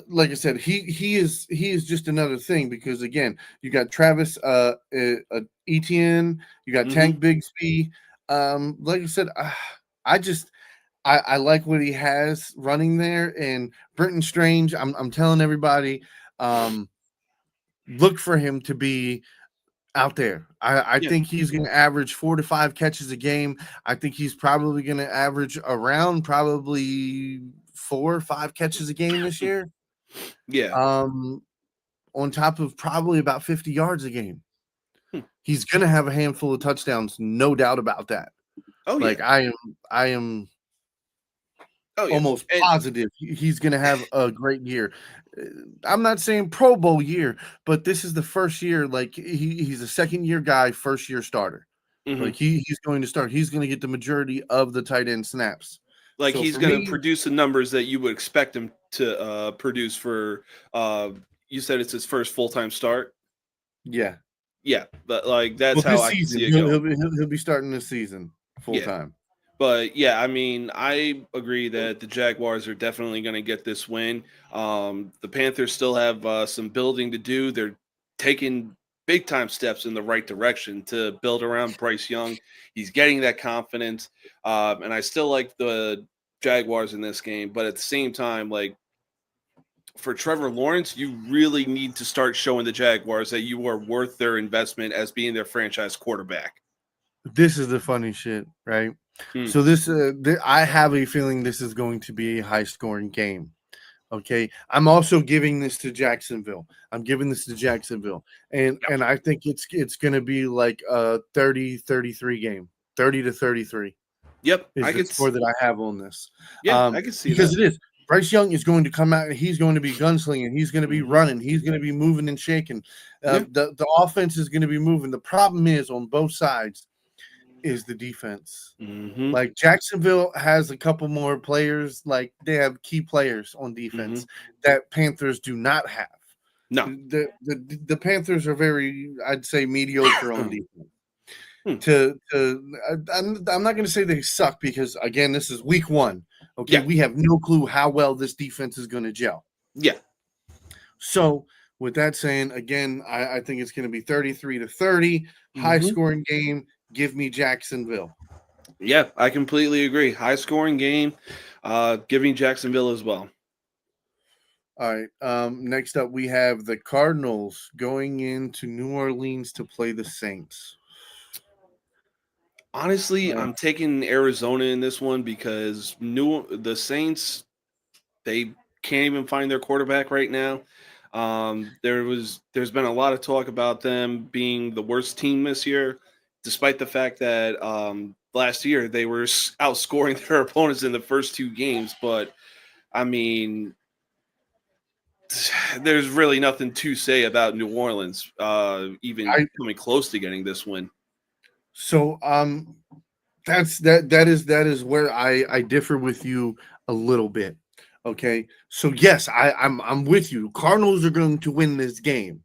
like I said, he is just another thing because again, you got Travis Etienne, you got Tank Bigsby. Like I said, I just I like what he has running there, and Brenton Strange. I'm telling everybody, look for him to be out there. I Yeah. think he's going to average 4 to 5 catches a game. I think he's probably going to average around probably 4 or 5 catches a game this year. Yeah. On top of probably about 50 yards a game. Hmm. He's going to have a handful of touchdowns, no doubt about that. Oh Like yeah. I am Oh yeah. almost And positive he's going to have a great year. I'm not saying Pro Bowl year, but this is the first year. Like he's a second year guy, first year starter. Like he's going to start. He's going to get the majority of the tight end snaps. like So he's for going to me, produce the numbers that you would expect him to produce for. You said it's his first full time start. yeah. Yeah, but like that's Well, how this I can season see it going. he'll be starting this season full Yeah. time. But yeah, I mean, I agree that the Jaguars are definitely going to get this win. The Panthers still have some building to do. They're taking big time steps in the right direction to build around Bryce Young. He's getting that confidence, and I still like the Jaguars in this game. But at the same time, like for Trevor Lawrence, you really need to start showing the Jaguars that you are worth their investment as being their franchise quarterback. This is the funny shit, right? Hmm. So I have a feeling this is going to be a high scoring game. Okay, I'm also giving this to Jacksonville. I'm giving this to Jacksonville, and I think it's going to be like a 30-33 game, 30-33 Yep, is I the could. score that I have on this. I could see Because that. it is. Bryce Young is going to come out and he's going to be gunslinging. He's going to be running. He's going to be moving and shaking. Yeah. The offense is going to be moving. The problem is on both sides is the defense. Like Jacksonville has a couple more players, like they have key players on defense that Panthers do not have. No. The Panthers are very, I'd say, mediocre on defense. I'm not going to say they suck because again, this is week 1. Okay, we have no clue how well this defense is going to gel. Yeah. So with that saying, again, I think it's going to be 33-30, high scoring game. Give me Jacksonville. Yeah, I completely agree. High scoring game. Giving Jacksonville as well. All right. Next up, we have the Cardinals going into New Orleans to play the Saints. Honestly, I'm taking Arizona in this one because the Saints, they can't even find their quarterback right now. There's been a lot of talk about them being the worst team this year, despite the fact that last year they were outscoring their opponents in the first 2 games. But I mean, there's really nothing to say about New Orleans, even coming close to getting this win. So that is where I differ with you a little bit. Okay. So yes, I'm with you. Cardinals are going to win this game.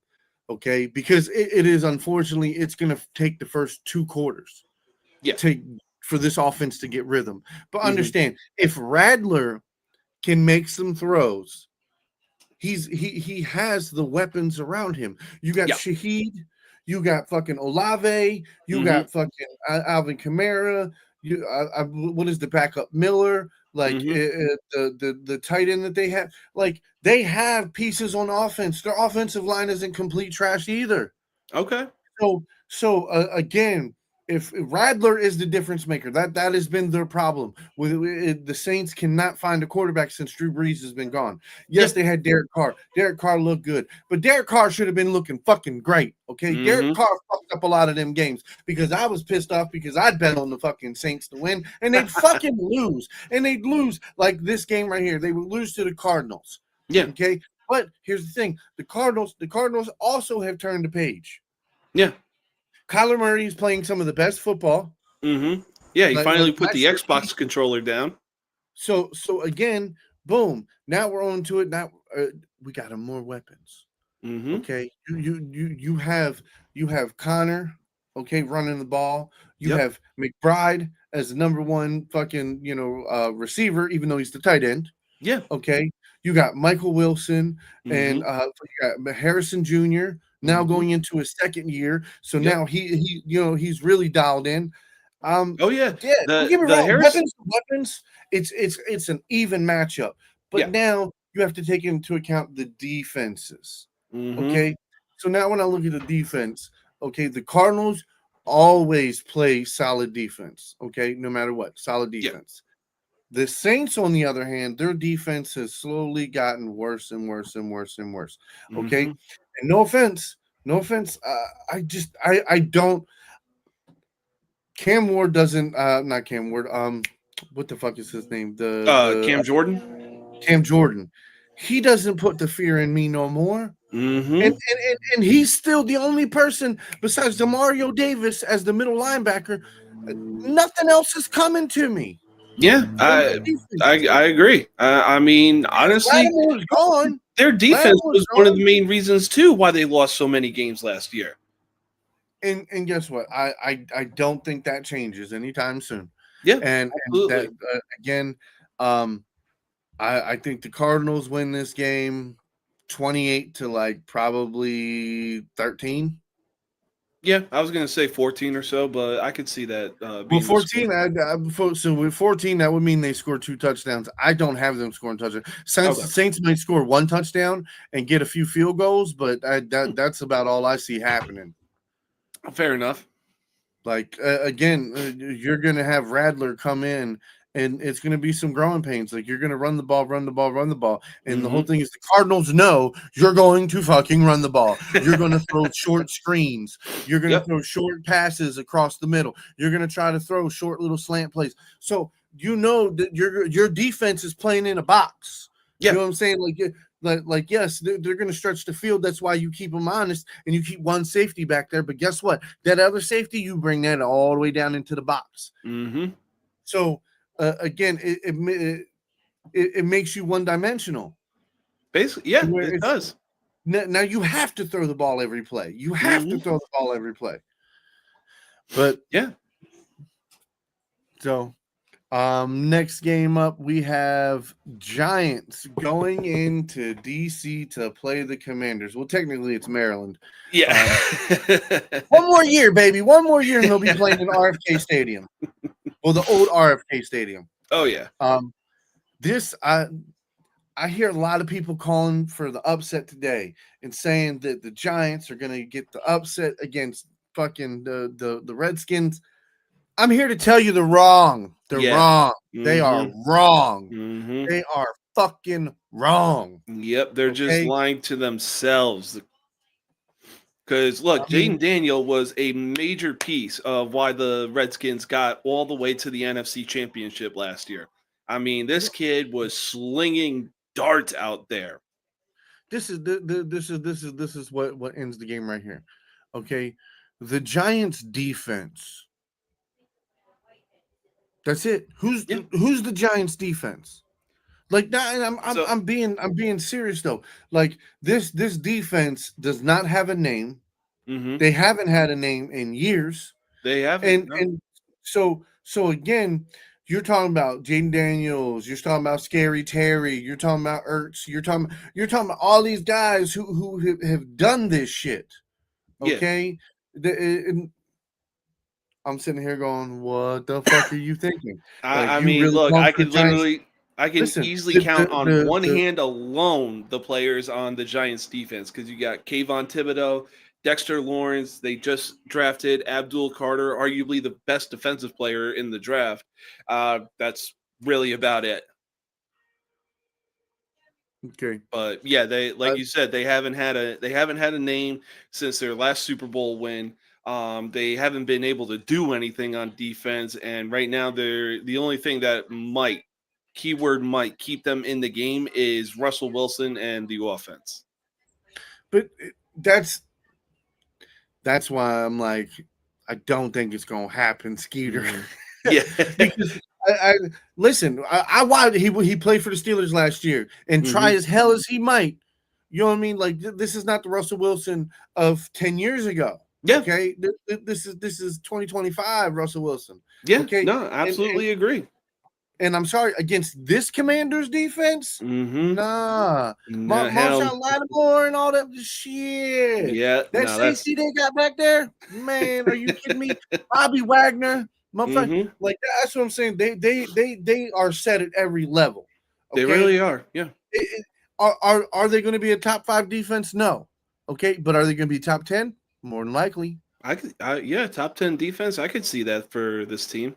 Okay, because it is unfortunately it's going to take the first 2 quarters. Yeah. For this offense to get rhythm. But understand, if Radler can make some throws, he has the weapons around him. You got Shaheed, you got fucking Olave, you got fucking Alvin Kamara, what is the backup Miller? Like the tight end that they have, like they have pieces on offense. Their offensive line isn't complete trash either. Okay. So again, if Radler is the difference maker, that has been their problem. The Saints cannot find a quarterback since Drew Brees has been gone. Yes, they had Derek Carr. Derek Carr looked good, but Derek Carr should have been looking fucking great. Okay, Derek Carr fucked up a lot of them games because I was pissed off because I'd bet on the fucking Saints to win and they'd fucking lose, and they'd lose like this game right here. They would lose to the Cardinals. Yeah. Okay, but here's the thing: the Cardinals also have turned the page. Yeah. Kyler Murray is playing some of the best football. Yeah, he finally put the Xbox controller down. So again, boom. Now we're on to it. Now we got him more weapons. Okay, you have Connor. Okay, running the ball. You have McBride as the number one fucking receiver, even though he's the tight end. Yeah. Okay, you got Michael Wilson and Mm-hmm. you got Harrison Jr. now Mm-hmm. going into his second year, so Yep. now he's really dialed in. Oh yeah. Yeah, don't get me The wrong, Harris. weapons. It's an even matchup, but Yeah. now you have to take into account the defenses. Mm-hmm. Okay, so now when I look at the defense, okay, the Cardinals always play solid defense. Okay, no matter what, solid Yeah. defense. The Saints, on the other hand, their defense has slowly gotten worse and worse and worse and worse. Okay, Mm-hmm. and no offense, no offense. I don't. Cam Ward doesn't. Not Cam Ward. What the fuck is his name? The Cam Jordan. Cam Jordan. He doesn't put the fear in me no more. Mm-hmm. And he's still the only person besides Demario Davis as the middle linebacker. Nothing else is coming to me. Yeah, I agree. I mean, honestly, Lattimore's gone. their defense Lattimore's was one of gone. the main reasons too why they lost so many games last year. And guess what? I don't think that changes anytime soon. Yeah, And absolutely. that again, I think the Cardinals win this game 28 to like probably 13. Yeah, I was gonna say 14 or so, but I could see that Well, being 14. So with 14, that would mean they scored 2 touchdowns. I don't have them scoring touchdowns. Saints might score 1 touchdown and get a few field goals, but that's about all I see happening. Fair enough. Like again, you're gonna have Radler come in, and it's gonna be some growing pains. Like you're gonna run the ball, and the whole thing is the Cardinals know you're going to fucking run the ball. You're gonna throw short screens. You're gonna throw short passes across the middle. You're gonna try to throw short little slant plays. So you know that your defense is playing in a box. Yeah. You know what I'm saying? Like yes, they're going to stretch the field. That's why you keep them honest and you keep one safety back there. But guess what? That other safety, you bring that all the way down into the box. Mm-hmm. So again, it makes you one dimensional. Basically, yeah, it does. Now you have to throw the ball every play. You have to throw the ball every play. But yeah. So next game up, we have Giants going into DC to play the Commanders. Well, technically it's Maryland. Yeah. One more year, baby. One more year, and they'll be playing in RFK Stadium. Well, the old RFK Stadium. Oh yeah. I hear a lot of people calling for the upset today and saying that the Giants are going to get the upset against fucking the Redskins. I'm here to tell you they're wrong. They're wrong. They are wrong. They are fucking wrong. Yep, they're just lying to themselves. Because look, Jaden Daniel was a major piece of why the Redskins got all the way to the NFC Championship last year. I mean, this kid was slinging darts out there. This is what ends the game right here. Okay, the Giants defense. That's it. Who's the Giants defense? Like that, I'm being serious though. Like this defense does not have a name. They haven't had a name in years. They haven't. And so again, you're talking about Jaden Daniels. You're talking about Scary Terry. You're talking about Ertz. You're talking about all these guys who have done this shit. Okay, I'm sitting here going, "What the fuck are you thinking?" I mean, really look, I can easily count on one hand alone the players on the Giants defense because you got Kayvon Thibodeau, Dexter Lawrence. They just drafted Abdul Carter, arguably the best defensive player in the draft. That's really about it. Okay, but yeah, they you said they haven't had a name since their last Super Bowl win. They haven't been able to do anything on defense, and right now they're the only thing that might keep them in the game is Russell Wilson and the offense. But that's why I'm like, I don't think it's gonna happen, Skeeter. Yeah, because I listen. I watched he played for the Steelers last year and try as hell as he might. You know what I mean? Like this is not the Russell Wilson of 10 years ago. Yeah. Okay, this is 2025, Russell Wilson. Yeah. Okay, No, absolutely agree. and I'm sorry, against this Commanders defense, Mm-hmm. nah. No, hell. Marshawn Lattimore and all that shit. Yeah. That No, that's. safety they got back there, man, are you kidding me? Bobby Wagner, motherfucker. Mm-hmm. Like that's what I'm saying. They are set at every level. They Okay, really are. Yeah. Are they going to be a top 5 defense? No. Okay, but are they going to be top 10? More than likely. Yeah, top 10 defense. I could see that for this team.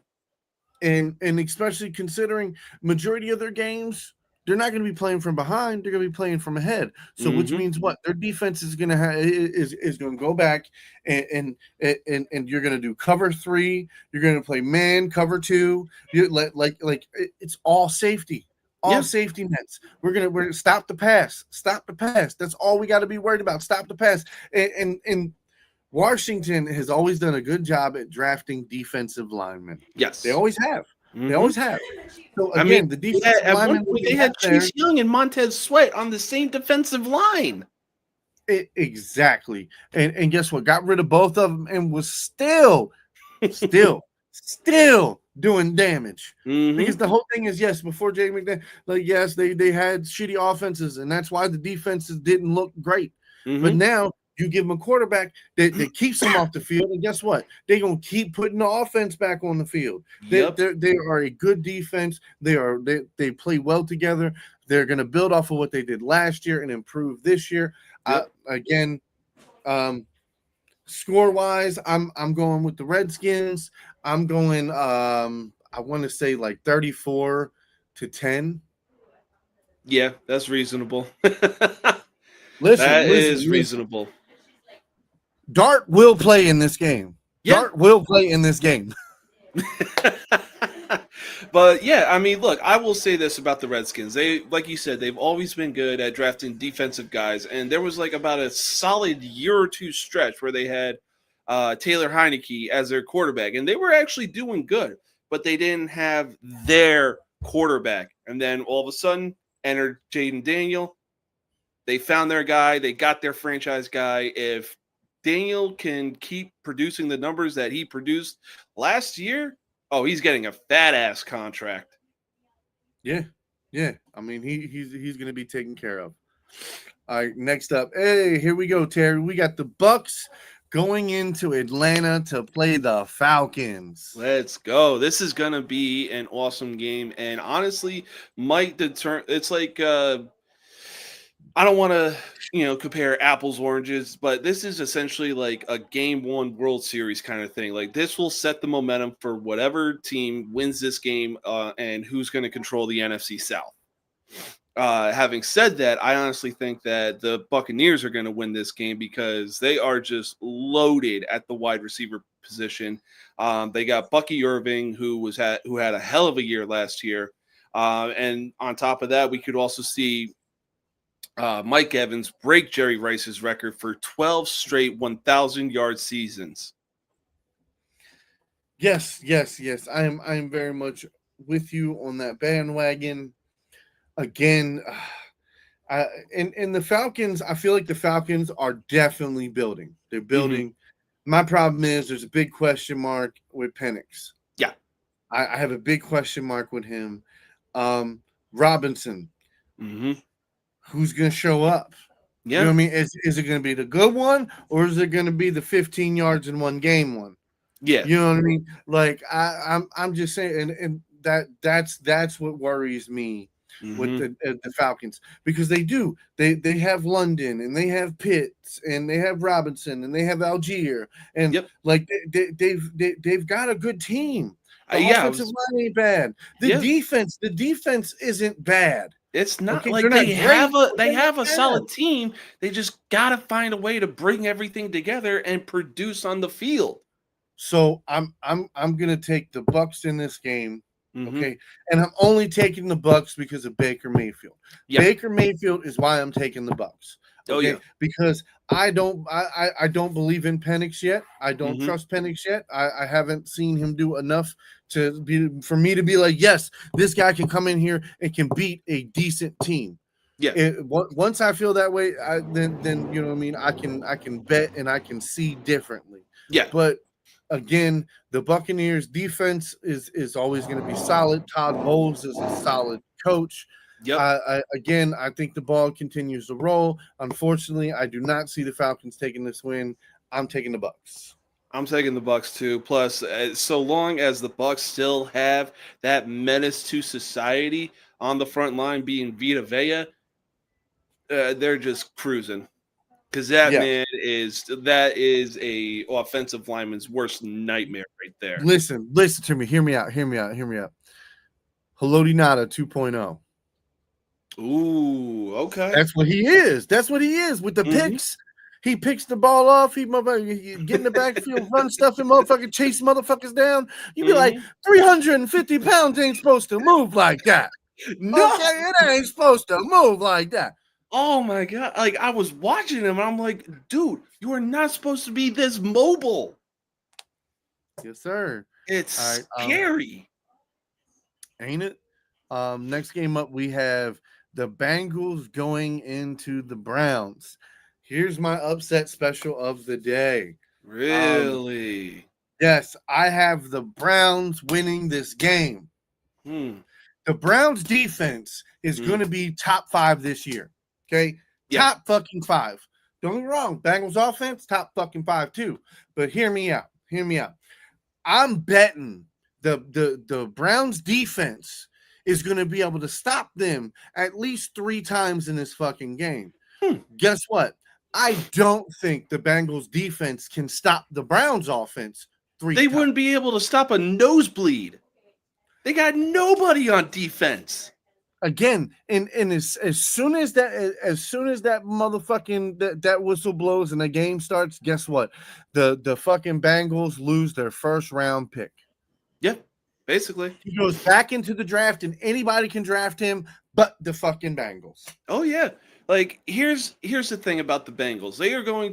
And especially considering majority of their games, they're not going to be playing from behind. They're going to be playing from ahead. So which means what? Their defense is going to is going to go back and you're going to do cover 3. You're going to play man cover 2. You like it's all safety. All safety nets. We're gonna stop the pass. Stop the pass. That's all we got to be worried about. Stop the pass. And Washington has always done a good job at drafting defensive linemen. Yes, they always have. Mm-hmm. They always have. So again, the defensive linemen they had Chase Young and Montez Sweat on the same defensive line. Exactly. And guess what? Got rid of both of them and was still doing damage. Because the whole thing is, yes, before Jay McDaniel, like, yes, they had shitty offenses, and that's why the defenses didn't look great. But now you give them a quarterback that keeps them off the field, and guess what? They're going to keep putting the offense back on the field. They are a good defense. They play well together. They're going to build off of what they did last year and improve this year. Again, score-wise, I'm going with the Redskins. I'm going I want to say like 34-10. Yeah, that's reasonable. Listen, is reasonable. Dart will play in this game. Yeah. Dart will play in this game. But yeah, I mean, look, I will say this about the Redskins. They, like you said, they've always been good at drafting defensive guys. And there was like about a solid year or two stretch where they had Taylor Heineke as their quarterback. And they were actually doing good, but they didn't have their quarterback. And then all of a sudden, entered Jaden Daniel. They found their guy. They got their franchise guy. If Daniel can keep producing the numbers that he produced last year, oh, he's getting a fat-ass contract. Yeah. I mean, he's going to be taken care of. All right, next up. Hey, here we go, Terry. We got the Bucks going into Atlanta to play the Falcons. Let's go. This is going to be an awesome game, and honestly, might determine. It's like I don't want to, compare apples oranges, but this is essentially like a Game 1 World Series kind of thing. Like this will set the momentum for whatever team wins this game, and who's going to control the NFC South. Having said that, I honestly think that the Buccaneers are going to win this game because they are just loaded at the wide receiver position. They got Bucky Irving, who had a hell of a year last year, and on top of that, we could also see Mike Evans break Jerry Rice's record for 12 straight 1,000-yard seasons. Yes. I am very much with you on that bandwagon. Again, in the Falcons, I feel like the Falcons are definitely building. They're building. My problem is there's a big question mark with Penix. Yeah. I have a big question mark with him. Robinson. Who's going to show up? Yeah. You know what I mean? Is it going to be the good one, or is it going to be the 15 yards in one game one? Yeah. You know what I mean? Like I'm just saying, and that's what worries me with the Falcons, because they have London, and they have Pitts, and they have Robinson, and they have Algier, and like they've got a good team. The offensive line ain't bad. The defense isn't bad. It's not like they have a solid team. They just gotta find a way to bring everything together and produce on the field. So I'm gonna take the Bucks in this game. Okay. And I'm only taking the Bucks because of Baker Mayfield. Baker Mayfield is why I'm taking the Bucks. Okay. Because I don't believe in Penix yet. I don't trust Penix yet. I haven't seen him do enough for me to be like, yes, this guy can come in here and can beat a decent team. Yeah. Once I feel that way, then you know what I mean. I can bet and I can see differently. Yeah. But again, the Buccaneers defense is always going to be solid. Todd Bowles is a solid coach. Yep. I think the ball continues to roll. Unfortunately, I do not see the Falcons taking this win. I'm taking the Bucs. I'm taking the Bucks too. Plus, so long as the Bucks still have that menace to society on the front line, being Vita Vea, they're just cruising. Because that Yeah. man is a offensive lineman's worst nightmare right there. Listen to me. Hear me out. Haloti Nada 2.0. Ooh, okay. That's what he is. That's what he is with the picks. He picks the ball off. He get in the backfield, run stuff, and motherfucker chase motherfuckers down. You be like, 350 pounds ain't supposed to move like that. No. Okay, it ain't supposed to move like that. Oh my god! Like I was watching him, and I'm like, dude, you are not supposed to be this mobile. Yes, sir. It's scary, ain't it? Next game up, we have the Bengals going into the Browns. Here's my upset special of the day. Really? Yes, I have the Browns winning this game. The Browns defense is going to be top 5 this year. Okay, top fucking 5. Don't get me wrong, Bengals offense top fucking 5 too. But hear me out. I'm betting the Browns defense is going to be able to stop them at least 3 times in this fucking game. Guess what? I don't think the Bengals defense can stop the Browns offense 3 times. They wouldn't be able to stop a nosebleed. They got nobody on defense. Again, and as soon as that motherfucking that whistle blows and the game starts, guess what? The fucking Bengals lose their first round pick. Yeah, basically. He goes back into the draft, and anybody can draft him, but the fucking Bengals. Oh yeah. Like here's the thing about the Bengals. They are going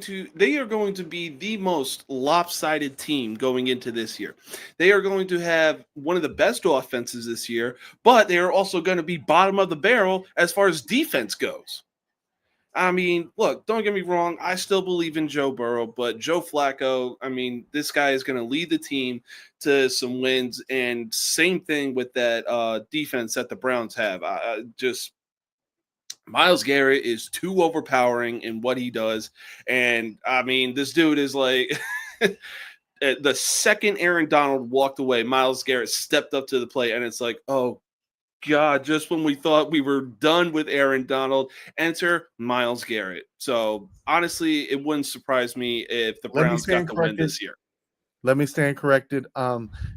to be the most lopsided team going into this year. They are going to have one of the best offenses this year, but they are also going to be bottom of the barrel as far as defense goes. I mean, look, don't get me wrong. I still believe in Joe Burrow, but Joe Flacco, I mean, this guy is going to lead the team to some wins. And same thing with that defense that the Browns have. Myles Garrett is too overpowering in what he does. And I mean, this dude is like the second Aaron Donald walked away, Myles Garrett stepped up to the plate, and it's like, oh God, just when we thought we were done with Aaron Donald, enter Myles Garrett. So honestly, it wouldn't surprise me if the Browns got the win this year. Let me stand corrected.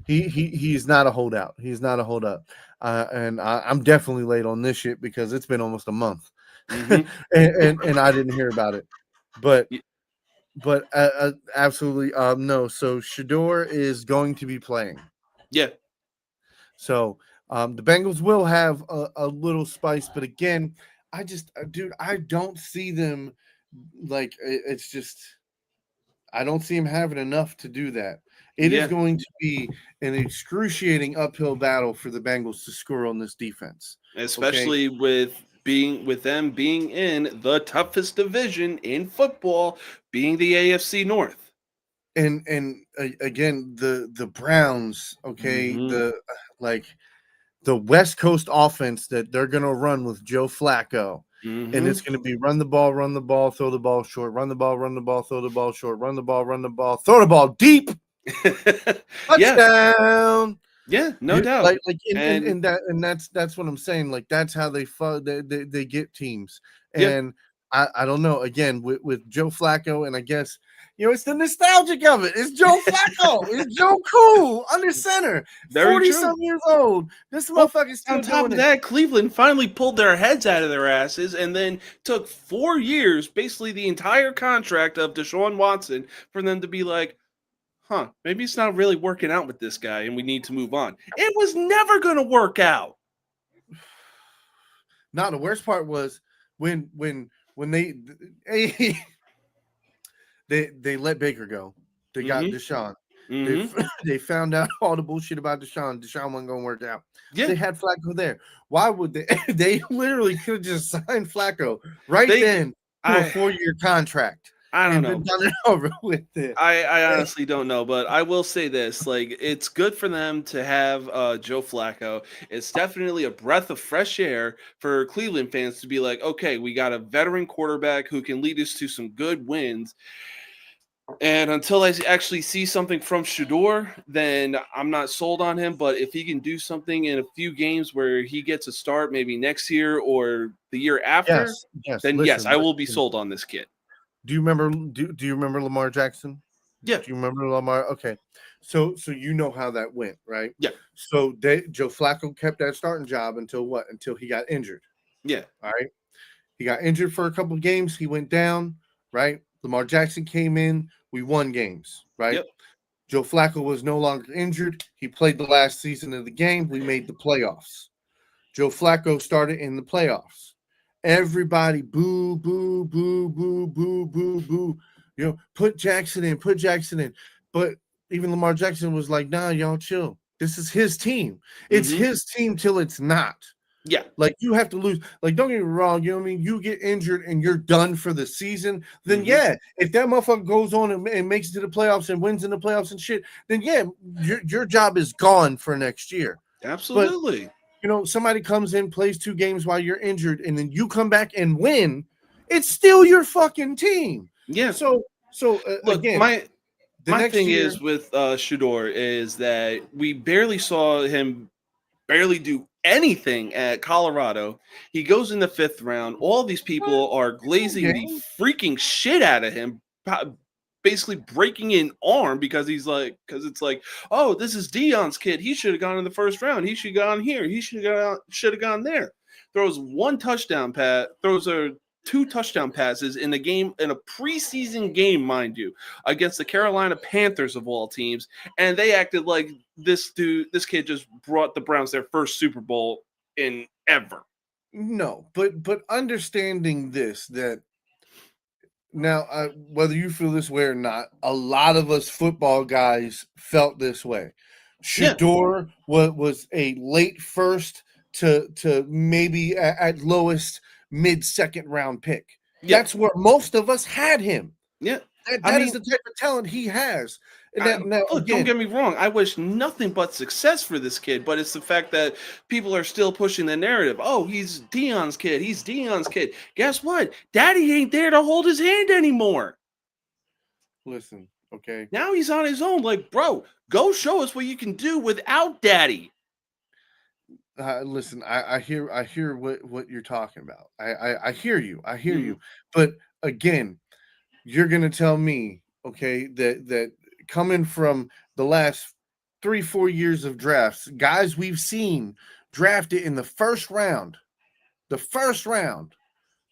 He's not a holdout. He's not a holdout. And I'm definitely late on this shit because it's been almost a month, and I didn't hear about it. But absolutely no. So Shador is going to be playing. Yeah. So the Bengals will have a little spice, but again, I don't see them like it's just. I don't see him having enough to do that. It is going to be an excruciating uphill battle for the Bengals to score on this defense, especially with them being in the toughest division in football, being the AFC North. And again, the Browns, the West Coast offense that they're going to run with Joe Flacco. And it's going to be run the ball, throw the ball short, run the ball, throw the ball short, run the ball, throw the ball deep. Touchdown. Yeah, no doubt. That's what I'm saying. Like that's how they get teams. And I don't know. Again, with Joe Flacco, and I guess it's the nostalgic of it. It's Joe Flacco. It's Joe Cool under center. 40-some years old. This motherfucker's still on top of that, Cleveland finally pulled their heads out of their asses and then took 4 years, basically the entire contract of Deshaun Watson, for them to be like, maybe it's not really working out with this guy and we need to move on. It was never going to work out. No, the worst part was when they let Baker go. They got Deshaun. Hmm. They found out all the bullshit about Deshaun. Deshaun wasn't going to work out. Yeah, They had Flacco there. Why would they? They literally could have just signed Flacco right they. then to a I 4-year contract I don't and been know. done and over with it. I honestly don't know, but I will say this: like, it's good for them to have Joe Flacco. It's definitely a breath of fresh air for Cleveland fans to be like, okay, we got a veteran quarterback who can lead us to some good wins. And until I actually see something from Shador, then I'm not sold on him. But if he can do something in a few games where he gets a start, maybe next year or the year after, Yes, yes. then yes, Listen, I will be listen. sold on this kid. Do you remember? Do you remember Lamar Jackson? Yeah, Do you remember Lamar? Okay, so you know how that went, right? yeah, So Joe Flacco kept that starting job until what? Until he got injured. yeah, All right, he got injured for a couple of games. He went down. Right. Lamar Jackson came in. We won games. Right. yep, Joe Flacco was no longer injured. He played the last season of the game. We made the playoffs. Joe Flacco started in the playoffs. Everybody boo, boo, boo, boo, boo, boo, boo. Put Jackson in, put Jackson in. But even Lamar Jackson was like, nah, y'all chill. This is his team. It's hmm, his team till it's not. yeah, Like, you have to lose. Like, don't get me wrong. You know what I mean? You get injured and you're done for the season. Then, hmm, yeah, if that motherfucker goes on and makes it to the playoffs and wins in the playoffs and shit, then, yeah, your job is gone for next year. But absolutely. somebody comes in, plays 2 games while you're injured, and then you come back and win, it's still your fucking team. Yeah. So Look, again, my the my next thing year, is with Shador is that we barely saw him barely do anything at Colorado. He goes in the 5th round. All these people are glazing the game. freaking shit out of him, basically breaking an arm because it's like, oh, this is Dion's kid. He should have gone in the 1st round. He should have gone here. He should have gone there. Throws 1 touchdown pass. Throws 2 touchdown passes in a preseason game, mind you, against the Carolina Panthers of all teams, and they acted like this kid just brought the Browns their first Super Bowl in ever. No, but understanding this, that now, whether you feel this way or not, a lot of us football guys felt this way. Yeah, Shador was a late first to maybe at lowest mid-second round pick. yeah, That's where most of us had him. yeah. That is the type of talent he has. And now Look, don't again, get me wrong. I wish nothing but success for this kid, but it's the fact that people are still pushing the narrative. Oh, he's Dion's kid. He's Dion's kid. Guess what? Daddy ain't there to hold his hand anymore. listen, okay. Now he's on his own. Like, bro, go show us what you can do without Daddy. Listen, I hear what you're talking about. I hear you. I hear you. But again, you're gonna tell me, okay, that coming from the last 3-4 years of drafts, guys we've seen drafted in the first round,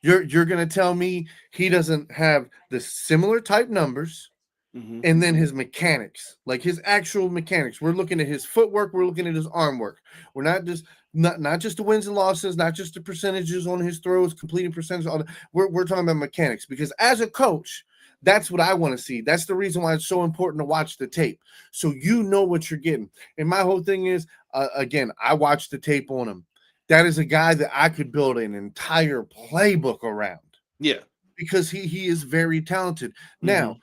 you're gonna tell me he doesn't have the similar type numbers, Mm-hmm. and then his mechanics, like his actual mechanics. We're looking at his footwork, we're looking at his arm work. We're not just the wins and losses, not just the percentages on his throws, completing percentage. We're talking about mechanics, because as a coach, that's what I want to see. That's the reason why it's so important to watch the tape, so you know what you're getting. And my whole thing is, again, I watched the tape on him. That is a guy that I could build an entire playbook around. Yeah. Because he is very talented. Mm-hmm. Now,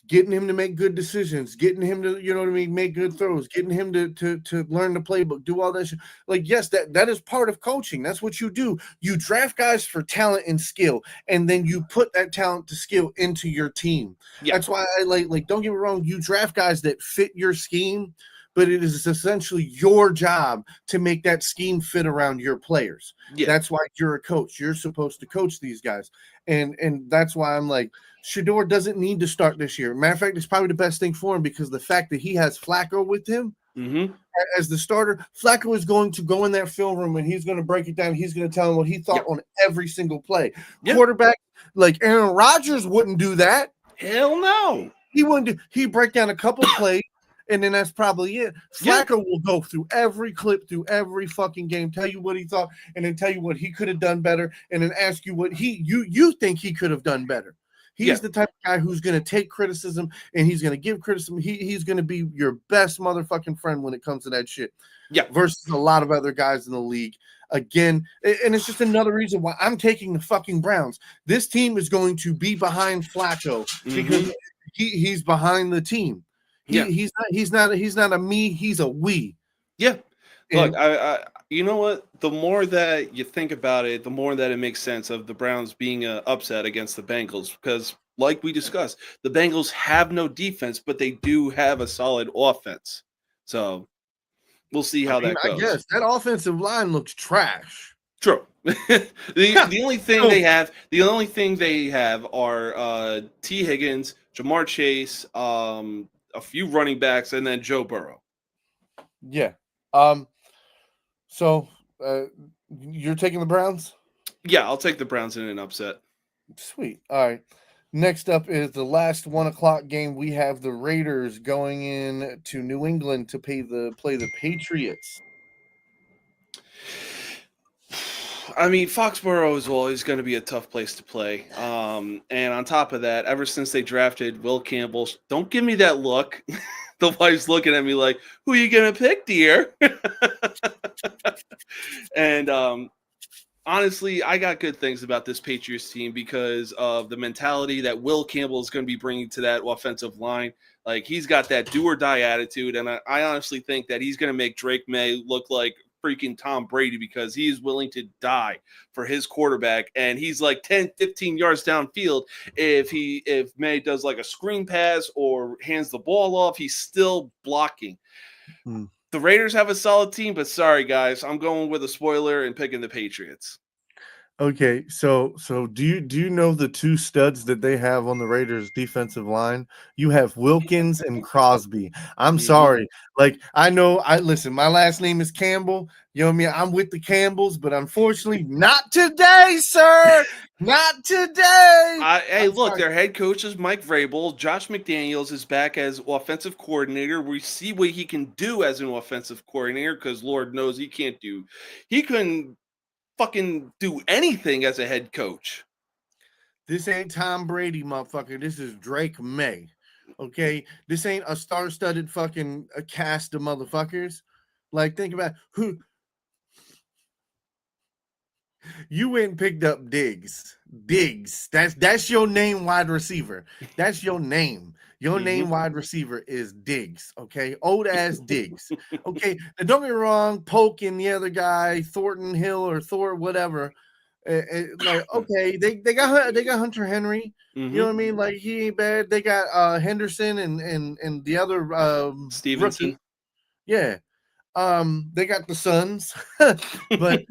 getting him to make good decisions, getting him to, make good throws, getting him to learn the playbook, do all that shit. Like, yes, that is part of coaching. That's what you do. You draft guys for talent and skill, and then you put that talent to skill into your team. Yeah. That's why I like, don't get me wrong, you draft guys that fit your scheme, but it is essentially your job to make that scheme fit around your players. Yeah. That's why you're a coach. You're supposed to coach these guys. And that's why I'm like, Shador doesn't need to start this year. Matter of fact, it's probably the best thing for him, because the fact that he has Flacco with him as the starter, Flacco is going to go in that film room and he's going to break it down. He's going to tell him what he thought on every single play. Quarterback like Aaron Rodgers wouldn't do that. Hell no. He wouldn't. He'd break down a couple plays, and then that's probably it. Flacco will go through every clip, through every fucking game, tell you what he thought, and then tell you what he could have done better, and then ask you what you think he could have done better. He's the type of guy who's going to take criticism and he's going to give criticism. He's going to be your best motherfucking friend when it comes to that shit. Yeah. Versus a lot of other guys in the league. Again, and it's just another reason why I'm taking the fucking Browns. This team is going to be behind Flacco because he's behind the team. He's not a me, he's a we. Yeah. Look, I you know what? The more that you think about it, the more that it makes sense of the Browns being upset against the Bengals because, like we discussed, the Bengals have no defense, but they do have a solid offense. So we'll see how that goes. I guess that offensive line looks trash. True. the only thing they have are T. Higgins, Jamar Chase, a few running backs, and then Joe Burrow. Yeah. So you're taking the Browns? Yeah, I'll take the Browns in an upset. Sweet. All right. Next up is the last 1 o'clock game. We have the Raiders going in to New England to play the Patriots. I mean, Foxborough is always going to be a tough place to play. And on top of that, ever since they drafted Will Campbell, don't give me that look. The wife's looking at me like, who are you going to pick, dear? And honestly, I got good things about this Patriots team because of the mentality that Will Campbell is going to be bringing to that offensive line. Like, he's got that do-or-die attitude, and I honestly think that he's going to make Drake May look like freaking Tom Brady because he's willing to die for his quarterback, and he's like 10, 15 yards downfield. If May does like a screen pass or hands the ball off, he's still blocking. The Raiders have a solid team, but sorry guys, I'm going with a spoiler and picking the Patriots. Okay, so do you know the two studs that they have on the Raiders defensive line? You have Wilkins and Crosby. I'm sorry. Like, I listen, my last name is Campbell. You know what I mean? I'm with the Campbells, but unfortunately, not today, sir. Not today. Hey, look, their head coach is Mike Vrabel. Josh McDaniels is back as offensive coordinator. We see what he can do as an offensive coordinator because Lord knows he couldn't fucking do anything as a head coach. This ain't Tom Brady, motherfucker. This is Drake May. Okay? This ain't a star-studded fucking cast of motherfuckers. Like, think about who you went and picked up Diggs. That's your name wide receiver. That's your name. Your name wide receiver is Diggs, okay? Old ass Diggs. Okay, now don't get me wrong, Polk and the other guy, Thornton Hill or Thor, whatever. Like, okay, they got Hunter Henry. You know what I mean? Like, he ain't bad. They got Henderson and the other Stevenson. Rookie. Yeah. They got the Suns, but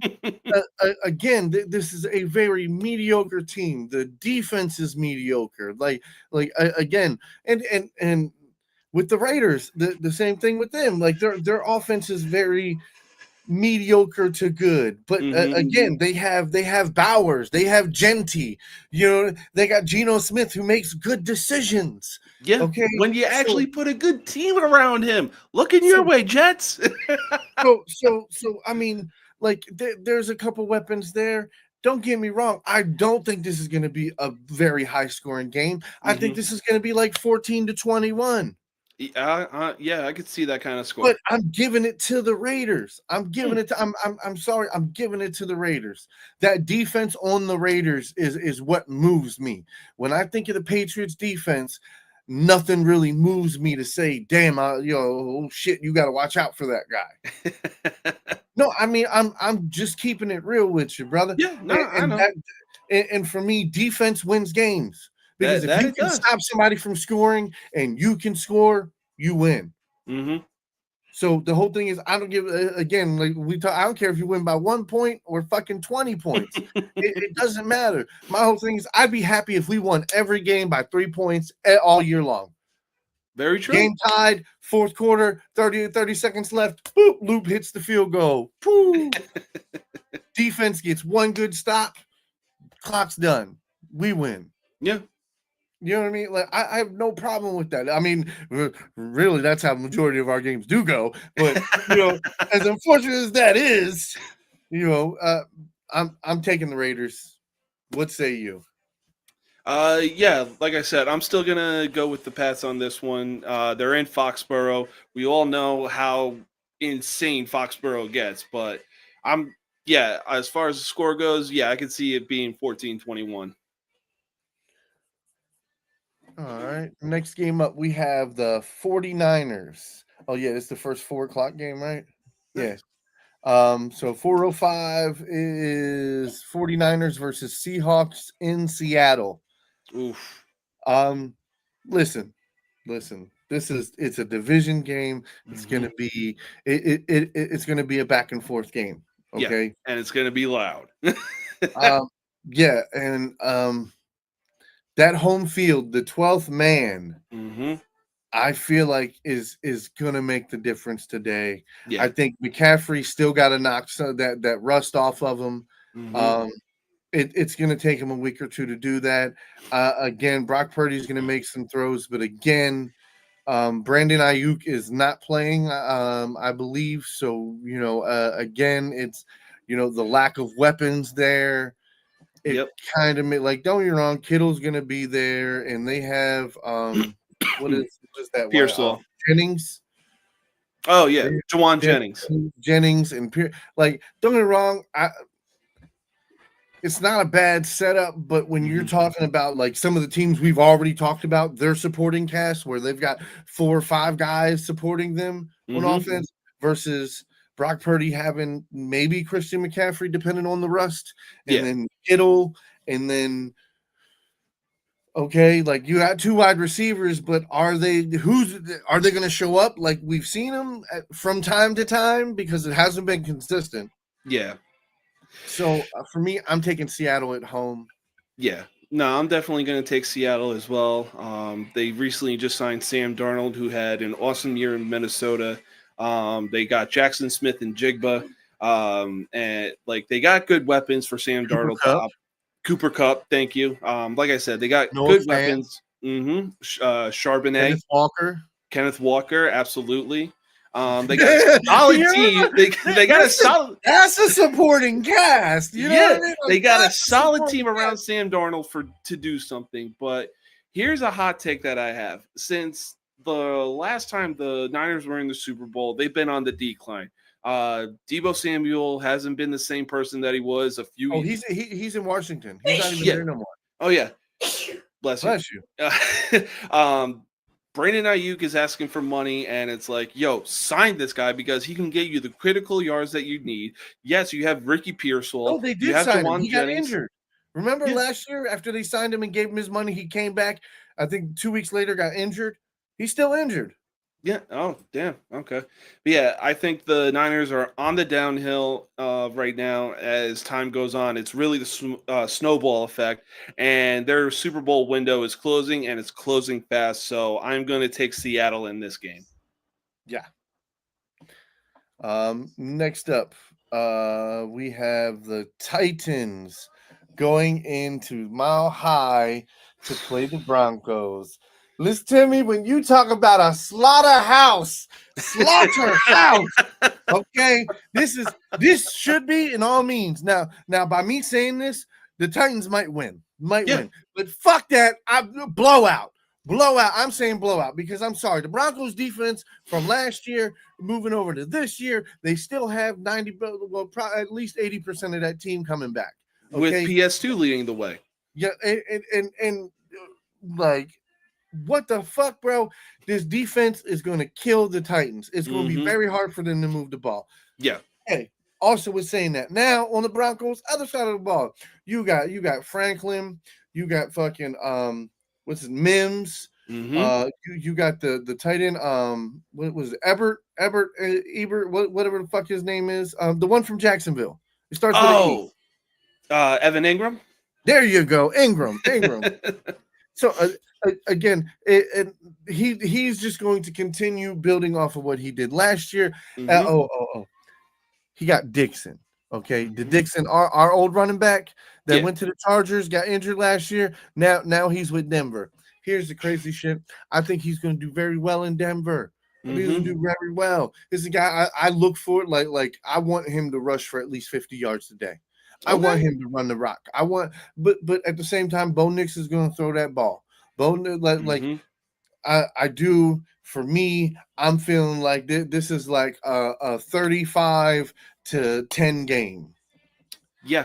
again, this is a very mediocre team. The defense is mediocre. Like again, and with the Raiders, the same thing with them. Like their offense is very mediocre to good, but again, they have Bowers, they have Genty, you know, they got Geno Smith who makes good decisions. Yeah, okay. When you actually put a good team around him, looking your way, Jets. so I mean, like there's a couple weapons there. Don't get me wrong. I don't think this is going to be a very high scoring game. I think this is going to be like 14-21. Yeah, I could see that kind of score. But I'm giving it to the Raiders. I'm giving it to I'm sorry. I'm giving it to the Raiders. That defense on the Raiders is what moves me. When I think of the Patriots defense, nothing really moves me to say, damn, oh shit, you got to watch out for that guy. No, I mean, I'm just keeping it real with you, brother. Yeah, no, I know. And for me, defense wins games. Because if you can stop somebody from scoring and you can score, you win. So the whole thing is, I don't give again. Like I don't care if you win by 1 point or fucking 20 points. it doesn't matter. My whole thing is, I'd be happy if we won every game by 3 points all year long. Very true. Game tied, fourth quarter, 30 seconds left. Boop, Loop hits the field goal. Defense gets one good stop. Clock's done. We win. Yeah. You know what I mean? Like, I have no problem with that. I mean, really, that's how the majority of our games do go. But, you know, as unfortunate as that is, you know, I'm taking the Raiders. What say you? Yeah, like I said, I'm still gonna go with the Pats on this one. They're in Foxborough. We all know how insane Foxborough gets, but I'm yeah, as far as the score goes, yeah, I could see it being 14-21. All right. Next game up, we have the 49ers. Oh, yeah, it's the first 4 o'clock game, right? Yeah. So 4:05 is 49ers versus Seahawks in Seattle. Oof. Um, listen. It's a division game. It's Mhm. gonna be it's gonna be a back and forth game. Yeah, Okay. and it's gonna be loud. Um, yeah, and that home field, the 12th man, hmm I feel like is gonna make the difference today. I Yeah. think McCaffrey still got to knock that rust off of him. hmm Um, it's going to take him a week or two to do that. Again, Brock Purdy is going to make some throws, but again, Brandon Ayuk is not playing, I believe. So again, it's the lack of weapons there. It Yep. kind of made like, don't get me wrong, Kittle's going to be there, and they have what is that one? Pearsall. Jennings. Oh yeah, Jawan They have Jennings. Jennings and like, don't get me wrong, it's not a bad setup, but when you're Mhm. talking about like some of the teams we've already talked about, their supporting cast where they've got 4 or 5 guys supporting them on Mhm. offense versus Brock Purdy having maybe Christian McCaffrey, depending on the rust, and Yeah. then Kittle, and then okay, like you got 2 wide receivers, but are they going to show up like we've seen them from time to time because it hasn't been consistent. Yeah. So for me, I'm taking Seattle at home. Yeah. No, I'm definitely going to take Seattle as well. They recently just signed Sam Darnold, who had an awesome year in Minnesota. They got Jackson Smith and Jigba. And like they got good weapons for Sam Cooper Darnold Kupp, Cooper Cup, thank you. Like I said, they got Noah good Fant, weapons. Charbonnet, Kenneth Walker. Kenneth Walker, absolutely. They got a solid team. They got a solid. That's a supporting cast. You know Yeah, what I mean? they Like, got a that's solid supporting team around cast. Sam Darnold to do something. But here's a hot take that I have. Since the last time the Niners were in the Super Bowl, they've been on the decline. Debo Samuel hasn't been the same person that he was a few. Oh, he's in Washington. He's not even Yeah. there no more. Oh yeah. Bless you. Bless you. Brandon Ayuk is asking for money, and it's like, yo, sign this guy because he can get you the critical yards that you need. Yes, you have Ricky Pearsall. Oh, they You did have sign him. Jawan He got Jennings. injured. Remember Yeah. last year after they signed him and gave him his money, he came back. I think 2 weeks later got injured. He's still injured. Yeah. Oh, damn. Okay. But yeah, I think the Niners are on the downhill right now as time goes on. It's really the snowball effect, and their Super Bowl window is closing, and it's closing fast. So I'm going to take Seattle in this game. Yeah. Next up, we have the Titans going into Mile High to play the Broncos. Listen to me when you talk about a slaughterhouse, okay, this should be in all means. Now by me saying this, the Titans might win, but fuck that, blowout. I'm saying blowout because I'm sorry, the Broncos defense from last year moving over to this year, they still have 90, well, at least 80% of that team coming back. Okay? With PS2 leading the way. Yeah, and like, what the fuck, bro? This defense is going to kill the Titans. It's going to be very hard for them to move the ball. Yeah. Hey, also was saying that. Now on the Broncos, other side of the ball, you got Franklin, you got fucking what's his Mims. You got the tight end, what was it? Ebert, whatever the fuck his name is. The one from Jacksonville. It starts with an E. Evan Ingram. There you go, Ingram. So again, he's just going to continue building off of what he did last year. He got Dixon. Okay, the Dixon, our old running back that went to the Chargers, got injured last year. Now he's with Denver. Here's the crazy shit. I think he's going to do very well in Denver. I think he's going to do very well. This is a guy I look for. Like I want him to rush for at least 50 yards a day. I want him to run the rock. But at the same time, Bo Nix is going to throw that ball. I do. For me, I'm feeling like this is like a 35-10 game. Yeah.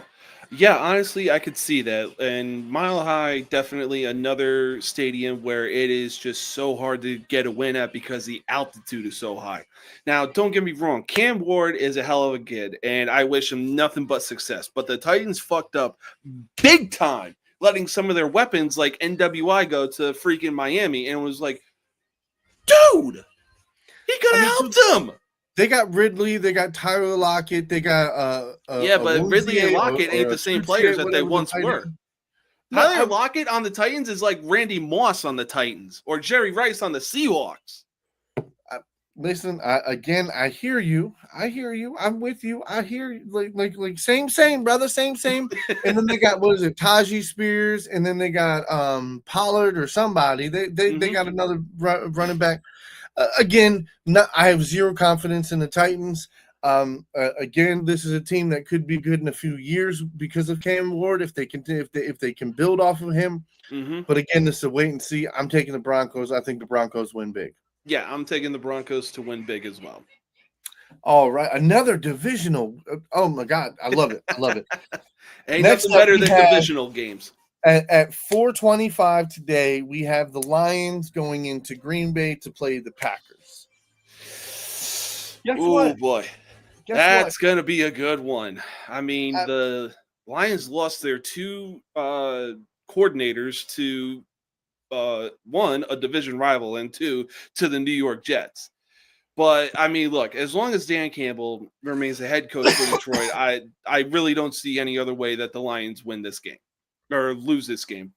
Yeah, honestly, I could see that. And Mile High, definitely another stadium where it is just so hard to get a win at because the altitude is so high. Now, don't get me wrong, Cam Ward is a hell of a kid, and I wish him nothing but success. But the Titans fucked up big time, letting some of their weapons like NWI go to freaking Miami, and it was like, dude, he could have helped him. They got Ridley, they got Tyler Lockett, they got but Ridley and Lockett ain't the same players that they once were. Tyler Lockett on the Titans is like Randy Moss on the Titans or Jerry Rice on the Seahawks. Listen, I hear you. I'm with you. I hear you. Like same, brother, same. And then they got Tajee Spears, and then they got Pollard or somebody. They got another running back. Again, I have zero confidence in the Titans. Again, this is a team that could be good in a few years because of Cam Ward if they can build off of him. Mm-hmm. But again, this is a wait and see. I'm taking the Broncos. I think the Broncos win big. Yeah, I'm taking the Broncos to win big as well. All right, another divisional. Oh my God, I love it. Ain't nothing better than divisional games. At 4:25 today, we have the Lions going into Green Bay to play the Packers. Oh boy, that's gonna be a good one. I mean, the Lions lost their two coordinators to one, a division rival, and two, to the New York Jets. But I mean, look, as long as Dan Campbell remains the head coach for Detroit, I really don't see any other way that the Lions win this game or lose this game.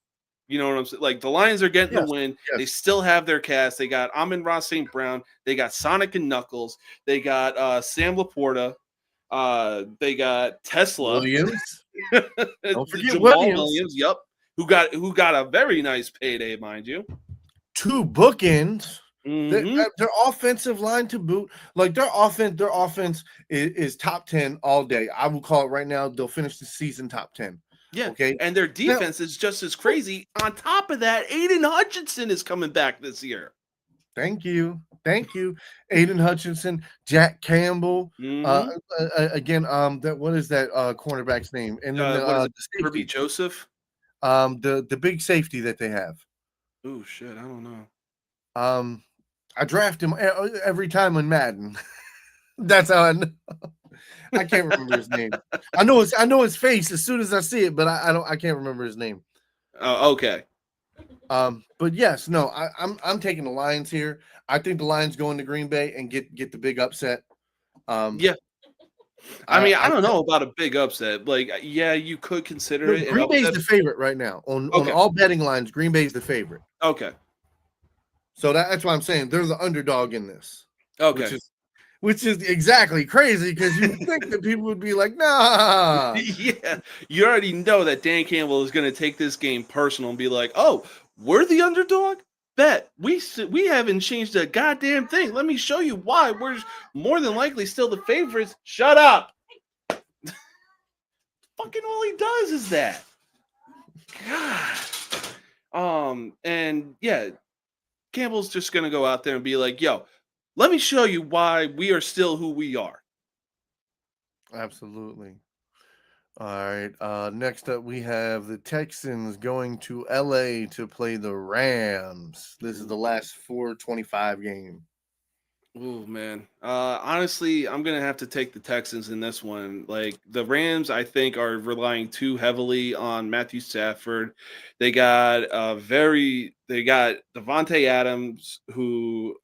You know what I'm saying? Like, the Lions are getting the win. Yes. They still have their cast. They got Amon-Ra St. Brown. They got Sonic and Knuckles. They got Sam Laporta. They got Tesla Williams. Don't forget Jamal Williams. Yep. Who got a very nice payday, mind you. Two bookends. Mm-hmm. Their offensive line to boot, like their offense is top 10 all day. I will call it right now. They'll finish the season top 10. Yeah. Okay. And their defense is just as crazy. On top of that, Aiden Hutchinson is coming back this year. Thank you. Aiden Hutchinson, Jack Campbell. Mm-hmm. Again, what is that cornerback's name? And then the Kirby Joseph. The big safety that they have. Oh shit, I don't know. I draft him every time in Madden. That's how I know. I can't remember his name. I know his face as soon as I see it, but I can't remember his name. Oh, okay. But yes, no, I'm taking the Lions here. I think the Lions go into Green Bay and get the big upset. Yeah. I mean, I don't know about a big upset. Like, yeah, you could consider it. Green Bay's the favorite right now. On all betting lines, Green Bay's the favorite. Okay. So that's why I'm saying they're the underdog in this. Okay. Which is exactly crazy because you think that people would be like, nah. Yeah. You already know that Dan Campbell is going to take this game personal and be like, oh, we're the underdog? Bet. We haven't changed a goddamn thing. Let me show you why. We're more than likely still the favorites. Shut up. Fucking all he does is that. God. And yeah, Campbell's just going to go out there and be like, yo, let me show you why we are still who we are. Absolutely. All right. Next up, we have the Texans going to LA to play the Rams. This is the last 4:25 game. Oh, man. Honestly, I'm going to have to take the Texans in this one. Like, the Rams, I think, are relying too heavily on Matthew Stafford. They got Devontae Adams, who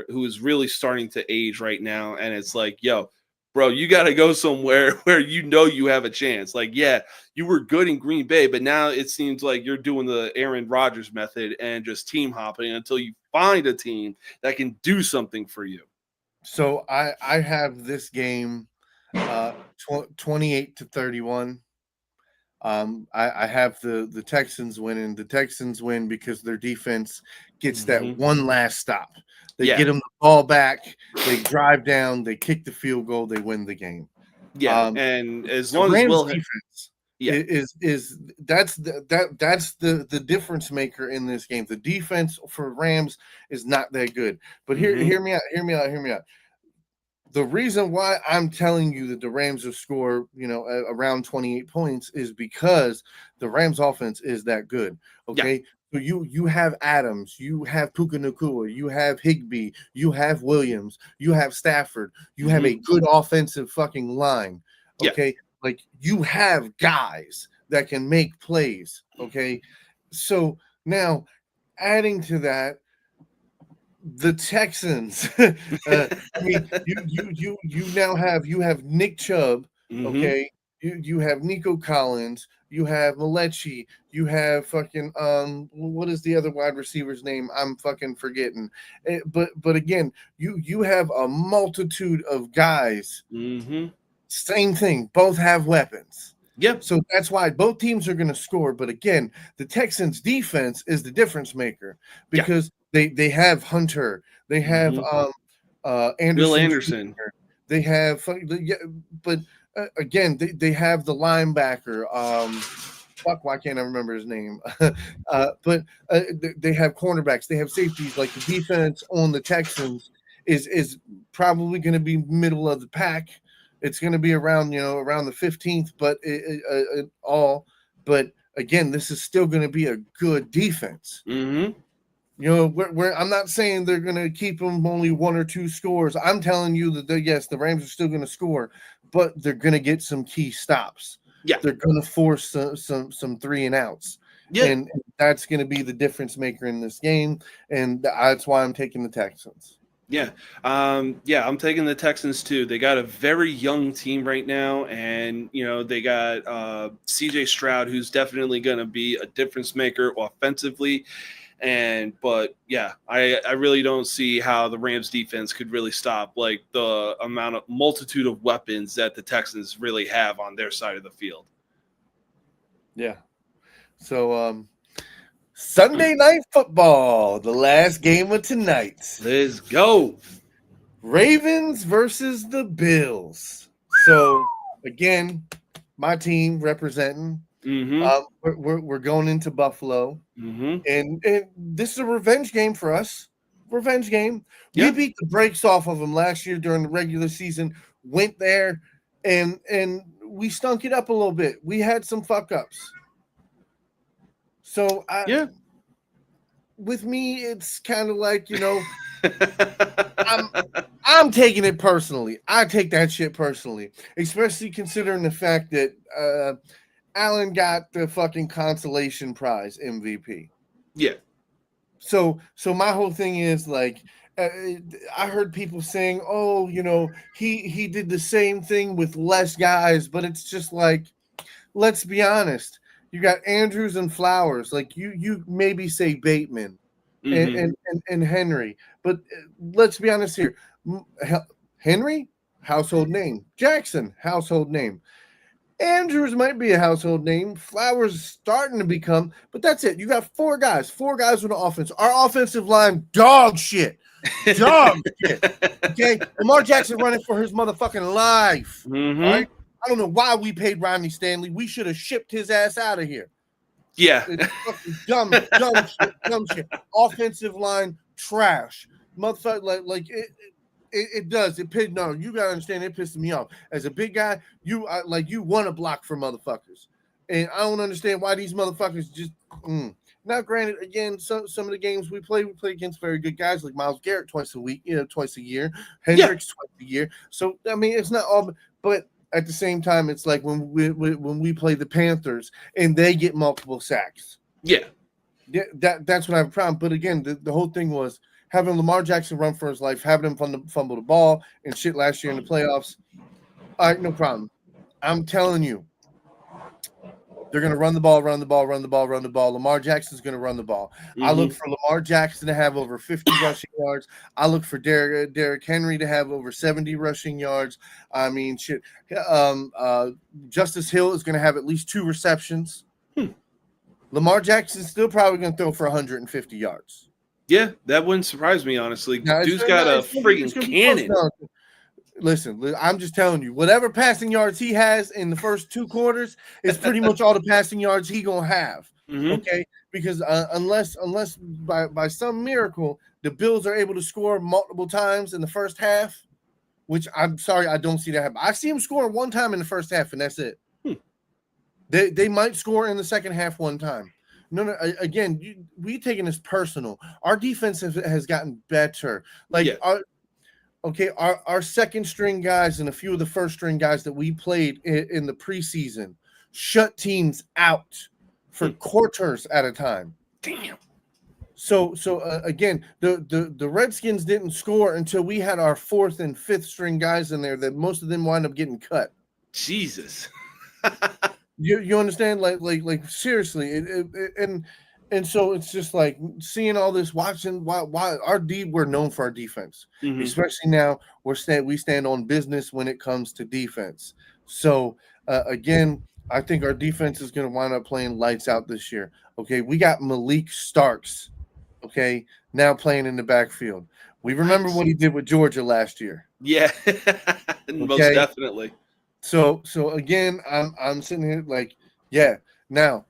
is really starting to age right now. And it's like, yo, bro, you got to go somewhere where you know you have a chance. Like, yeah, you were good in Green Bay, but now it seems like you're doing the Aaron Rodgers method and just team hopping until you find a team that can do something for you. So I have this game 28-31. I have the Texans winning. The Texans win because their defense gets that one last stop. They get them the ball back. They drive down. They kick the field goal. They win the game. Yeah, and as The long as Rams Will, defense yeah, is that's the difference maker in this game. The defense for Rams is not that good. But hear me out. The reason why I'm telling you that the Rams will score, around 28 points is because the Rams offense is that good. Okay. So you have Adams, you have Puka Nacua, you have Higbee, you have Williams, you have Stafford, you have a good offensive fucking line. Okay. Like you have guys that can make plays. Okay. So now adding to that, the Texans. I mean, you now have Nick Chubb. Okay, you have Nico Collins. You have Malechi. You have fucking what is the other wide receiver's name? I'm fucking forgetting. But again, you have a multitude of guys. Same thing. Both have weapons. Yep. So that's why both teams are going to score. But again, the Texans defense is the difference maker because they have Hunter, they have Anderson, Will Anderson. Jr., they have, but again, they have the linebacker. Why can't I remember his name? But they have cornerbacks, they have safeties. Like the defense on the Texans is probably going to be middle of the pack. It's going to be around the 15th, but but again, this is still going to be a good defense. I'm not saying they're going to keep them only 1 or 2 scores. I'm telling you that the Rams are still going to score, but they're going to get some key stops. Yeah, they're going to force some 3 and outs. Yeah, and that's going to be the difference maker in this game, and that's why I'm taking the Texans. Yeah. I'm taking the Texans too. They got a very young team right now, and they got CJ Stroud, who's definitely going to be a difference maker offensively. But I really don't see how the Rams defense could really stop like the multitude of weapons that the Texans really have on their side of the field. Yeah. So Sunday Night Football, the last game of tonight. Let's go. Ravens versus the Bills. So, again, my team representing. We're going into Buffalo. And this is a revenge game for us. Revenge game. We beat the brakes off of them last year during the regular season. Went there, and we stunk it up a little bit. We had some fuck-ups. So with me, it's kind of like, I'm taking it personally. I take that shit personally, especially considering the fact that Allen got the fucking consolation prize MVP. Yeah. So my whole thing is like, I heard people saying, "Oh, he did the same thing with less guys," but it's just like, let's be honest. You got Andrews and Flowers. Like you maybe say Bateman and Henry, but let's be honest here. Henry, household name. Jackson, household name. Andrews might be a household name. Flowers starting to become, but that's it. You got 4 guys with an offense. Our offensive line, dog shit. Dog shit. Okay? Lamar Jackson running for his motherfucking life. All right? I don't know why we paid Rodney Stanley. We should have shipped his ass out of here. Yeah. It's fucking dumb shit. Offensive line, trash. Motherfucker, like it does. No, you gotta understand. It pisses me off. As a big guy, you want to block for motherfuckers, and I don't understand why these motherfuckers just. Now, granted, again, some of the games we play against very good guys like Myles Garrett twice a year, Hendricks twice a year. So I mean, it's not all, but at the same time, it's like when we play the Panthers and they get multiple sacks. Yeah, that's what I have a problem. But again, the whole thing was having Lamar Jackson run for his life, having him fumble the ball and shit last year in the playoffs. All right, no problem. I'm telling you, they're going to run the ball. Lamar Jackson's going to run the ball. I look for Lamar Jackson to have over 50 rushing yards. I look for Derrick Henry to have over 70 rushing yards. I mean, shit. Justice Hill is going to have at least 2 receptions. Lamar Jackson's still probably going to throw for 150 yards. Yeah, that wouldn't surprise me, honestly. Dude's got a freaking cannon. Listen, I'm just telling you, whatever passing yards he has in the first 2 quarters is pretty much all the passing yards he gonna have. Okay, because unless by some miracle the Bills are able to score multiple times in the first half, which I'm sorry I don't see that happen. I see him score one time in the first half, and that's it. They might score in the second half one time. No, again, we taking this personal. Our defense has gotten better. Like our second string guys and a few of the first string guys that we played in the preseason shut teams out for quarters at a time. Damn. So again, the Redskins didn't score until we had our fourth and fifth string guys in there that most of them wind up getting cut. Jesus. You understand? Like seriously, and so it's just like seeing all this, watching why we're known for our defense, especially now we stand on business when it comes to defense. So again, I think our defense is going to wind up playing lights out this year. Okay, we got Malik Starks, okay, now playing in the backfield. We remember what he did with Georgia last year. Yeah, most definitely. So again, I'm sitting here like, yeah. Now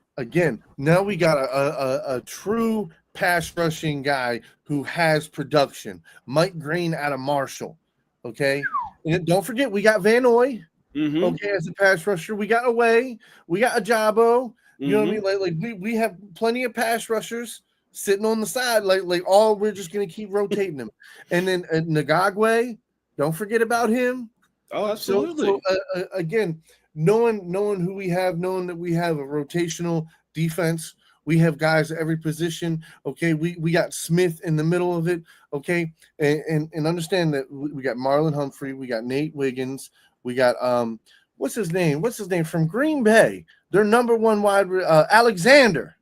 we got a true pass rushing guy who has production. Mike Green out of Marshall. Okay, and don't forget we got Van Noy. Okay, as a pass rusher, we got Away, we got Ajabo. You know what I mean? Like we have plenty of pass rushers sitting on the side. Like we're just gonna keep rotating them. And then Ngagwe, don't forget about him. Oh, absolutely. So again, knowing who we have, knowing that we have a rotational defense, we have guys at every position. Okay, we got Smith in the middle of it. Okay, and understand that we got Marlon Humphrey, we got Nate Wiggins, we got what's his name from Green Bay, their number one wide Alexander.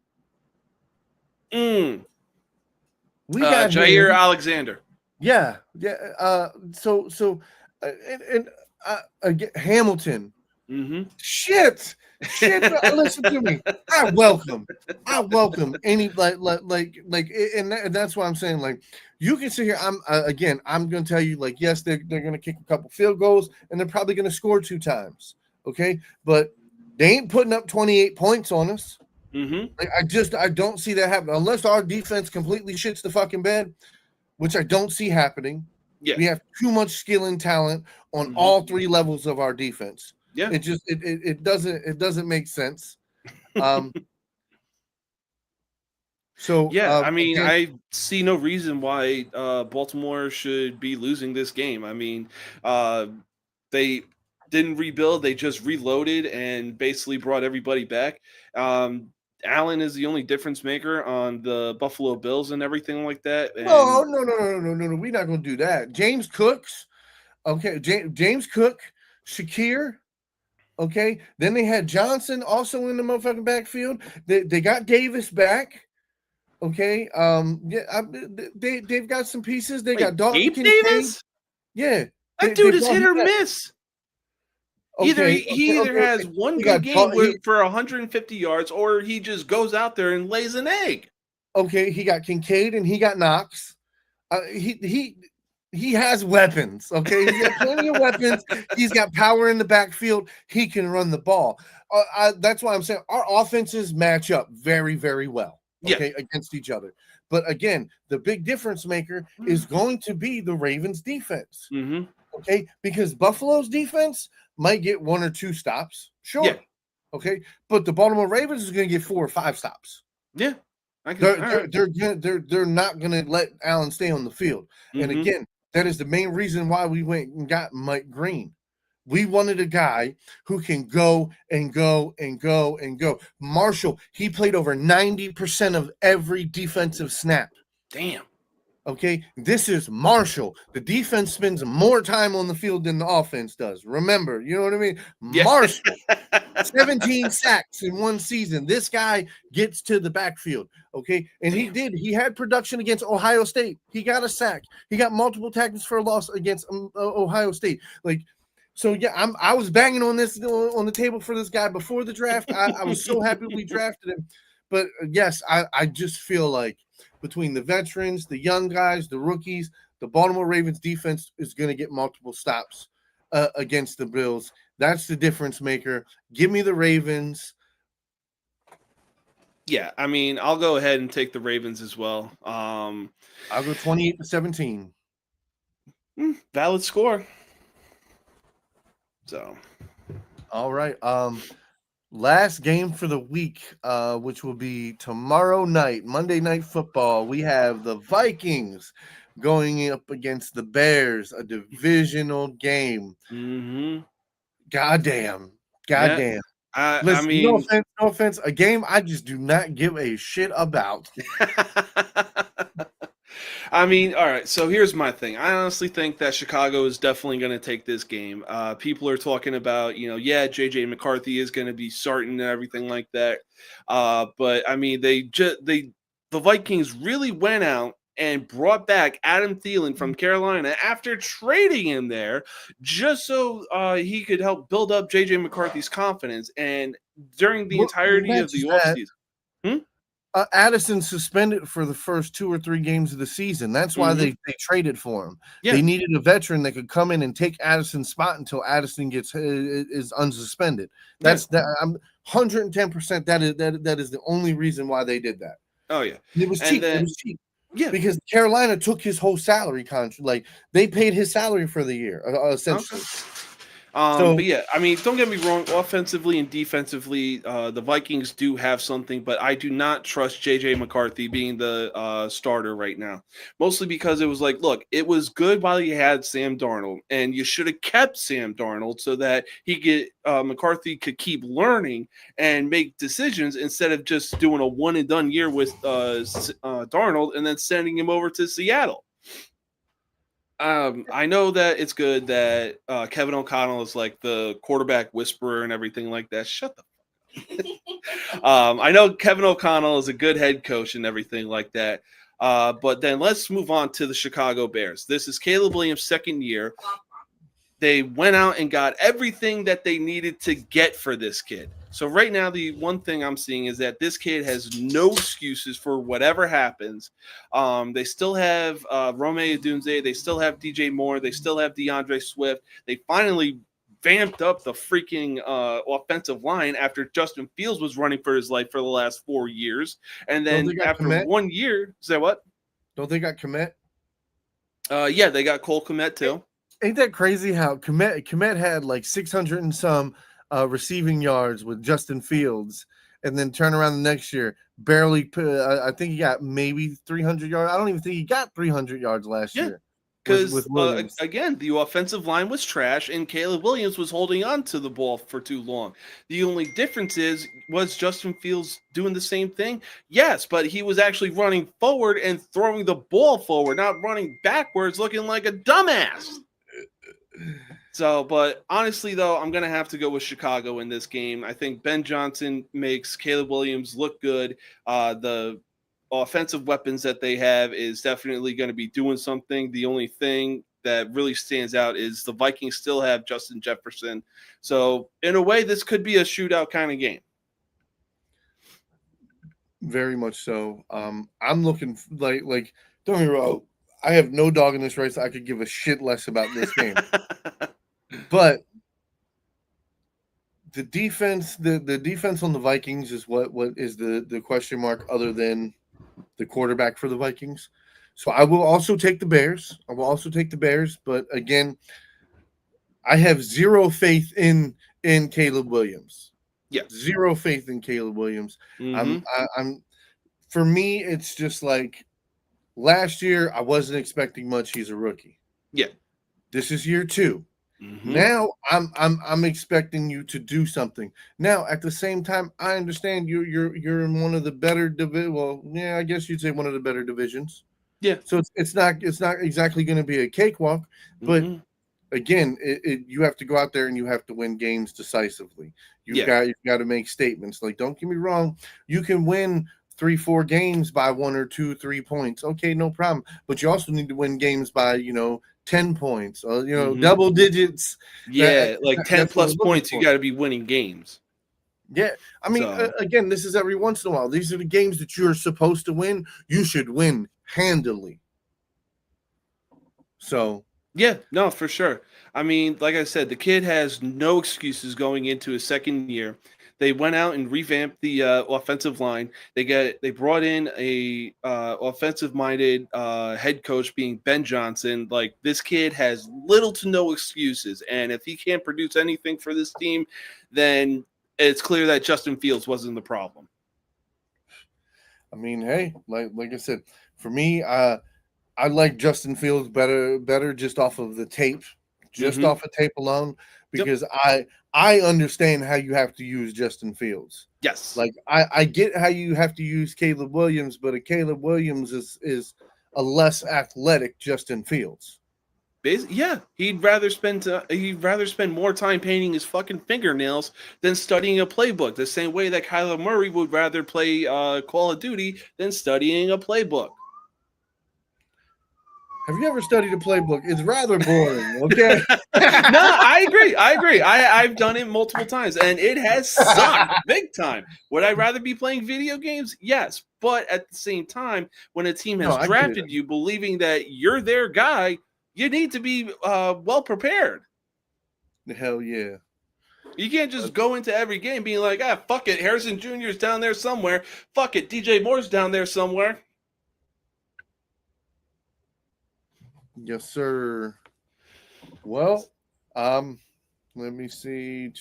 We got Jair Alexander. Yeah. Hamilton. Shit. Listen to me. I welcome any and that's why I'm saying, like, you can sit here. I'm going to tell you, like, yes, they're going to kick a couple field goals and they're probably going to score 2 times. Okay, but they ain't putting up 28 points on us. Like, I don't see that happening unless our defense completely shits the fucking bed, which I don't see happening. Yeah. We have too much skill and talent on all 3 levels of our defense. Yeah. It doesn't make sense. So yeah, I mean, I see no reason why Baltimore should be losing this game. I mean, they didn't rebuild; they just reloaded and basically brought everybody back. Allen is the only difference maker on the Buffalo Bills and everything like that. And no. We're not going to do that. James Cook's, okay. James Cook, Shakir, okay. Then they had Johnson also in the motherfucking backfield. They got Davis back, okay. They've got some pieces. They got Dalton Davis. Yeah, that dude is hit or miss. Okay, he either has one good game for 150 yards, or he just goes out there and lays an egg. Okay, he got Kincaid and he got Knox. He has weapons. Okay, he's got plenty of weapons. He's got power in the backfield. He can run the ball. That's why I'm saying our offenses match up very, very well. Okay, against each other. But again, the big difference maker is going to be the Ravens' defense. Okay, because Buffalo's defense might get 1 or 2 stops, sure. Yeah. Okay, but the Baltimore Ravens is going to get 4 or 5 stops. Yeah, they're not going to let Allen stay on the field. And again, that is the main reason why we went and got Mike Green. We wanted a guy who can go and go and go and go. Marshall, he played over 90% of every defensive snap. Damn. Okay, this is Marshall. The defense spends more time on the field than the offense does. Remember, you know what I mean? Yeah. Marshall, 17 sacks in one season. This guy gets to the backfield, okay? And he did. He had production against Ohio State. He got a sack. He got multiple tackles for a loss against Ohio State. So yeah, I was banging on the table for this guy before the draft. I was so happy we drafted him. But yes, I just feel like between the veterans, the young guys, the rookies, the Baltimore Ravens defense is going to get multiple stops against the Bills. That's the difference maker. Give me the Ravens. Yeah, I mean, I'll go ahead and take the Ravens as well. I'll go 28-17. Valid score. So, all right. Last game for the week, which will be tomorrow night, Monday Night Football. We have the Vikings going up against the Bears, a divisional game. Goddamn. yeah. Listen, mean, no offense. A game I just do not give a shit about. I mean, all right. So here's my thing. I honestly think that Chicago is definitely going to take this game. People are talking about, yeah, JJ McCarthy is going to be starting and everything like that. But I mean, the Vikings really went out and brought back Adam Thielen from Carolina after trading him there, just so he could help build up JJ McCarthy's confidence. And during the entirety of the offseason. Addison suspended for the first 2 or 3 games of the season. That's why they traded for him. Yeah. They needed a veteran that could come in and take Addison's spot until Addison is unsuspended. That's that. I'm 110%. That is the only reason why they did that. Oh yeah, it was cheap. It was cheap. Yeah, because Carolina took his whole salary contract. Like they paid his salary for the year, essentially. Okay. But yeah, I mean, don't get me wrong. Offensively and defensively, the Vikings do have something, but I do not trust JJ McCarthy being the starter right now. Mostly because it was like, look, it was good while you had Sam Darnold, and you should have kept Sam Darnold so that McCarthy could keep learning and make decisions instead of just doing a one and done year with Darnold and then sending him over to Seattle. I know that it's good that Kevin O'Connell is like the quarterback whisperer and everything like that. Shut the fuck up. I know Kevin O'Connell is a good head coach and everything like that. But then let's move on to the Chicago Bears. This is Caleb Williams' second year. They went out and got everything that they needed to get for this kid. So right now, the one thing I'm seeing is that this kid has no excuses for whatever happens. They still have Rome Odunze. They still have DJ Moore. They still have DeAndre Swift. They finally vamped up the freaking offensive line after Justin Fields was running for his life for the last 4 years. And then after Kmet? 1 year, say what? Don't they got Kmet? Yeah, they got Cole Kmet too. Ain't that crazy how Kmet had like 600 and some receiving yards with Justin Fields, and then turn around the next year, barely I think he got maybe 300 yards. I don't even think he got 300 yards last year. Because, again, the offensive line was trash, and Caleb Williams was holding on to the ball for too long. The only difference was Justin Fields doing the same thing? Yes, but he was actually running forward and throwing the ball forward, not running backwards looking like a dumbass. So, but honestly, though, I'm going to have to go with Chicago in this game. I think Ben Johnson makes Caleb Williams look good. The offensive weapons that they have is definitely going to be doing something. The only thing that really stands out is the Vikings still have Justin Jefferson. So, in a way, this could be a shootout kind of game. Very much so. I'm looking like don't get me wrong. I have no dog in this race. I could give a shit less about this game. But the defense on the Vikings is what is the question mark other than the quarterback for the Vikings. So I will also take the Bears. But again, I have zero faith in Caleb Williams. Yeah. Zero faith in Caleb Williams. Mm-hmm. For me, it's just like last year, I wasn't expecting much. He's a rookie. Yeah. This is year 2. Mm-hmm. Now I'm expecting you to do something. Now, at the same time, I understand you're in one of the better Well, yeah, I guess you'd say one of the better divisions. Yeah. So it's not exactly going to be a cakewalk, but again, you have to go out there and you have to win games decisively. You've got to make statements. Like, don't get me wrong, you can win 3-4 games by 1 or 2, 3 points. Okay, no problem. But you also need to win games by 10 points, or double digits. Yeah, like 10 plus points. You got to be winning games. Yeah, I mean, again, this is every once in a while. These are the games that you're supposed to win. You should win handily. So Yeah, no, for sure. I mean, like I said, the kid has no excuses going into his second year. They went out and revamped the offensive line. They brought in a offensive minded head coach, being Ben Johnson. Like, this kid has little to no excuses, and if he can't produce anything for this team, then it's clear that Justin Fields wasn't the problem. I mean, hey, like I said, for me, I like Justin Fields better just off of the tape, just Hmm. off of tape alone, Yep. because I understand how you have to use Justin Fields. Yes. Like I get how you have to use Caleb Williams, but a Caleb Williams is a less athletic Justin Fields. Yeah, he'd rather spend more time painting his fucking fingernails than studying a playbook. The same way that Kyler Murray would rather play Call of Duty than studying a playbook. Have you ever studied a playbook? It's rather boring. Okay. No, I agree. I agree. I've done it multiple times, and it has sucked big time. Would I rather be playing video games? Yes, but at the same time, when a team No, has I get it. drafted you, believing that you're their guy, you need to be well prepared. Hell yeah. You can't just go into every game being like, fuck it, Harrison Jr. is down there somewhere. Fuck it, DJ Moore's down there somewhere. Yes, sir. Well, let me see.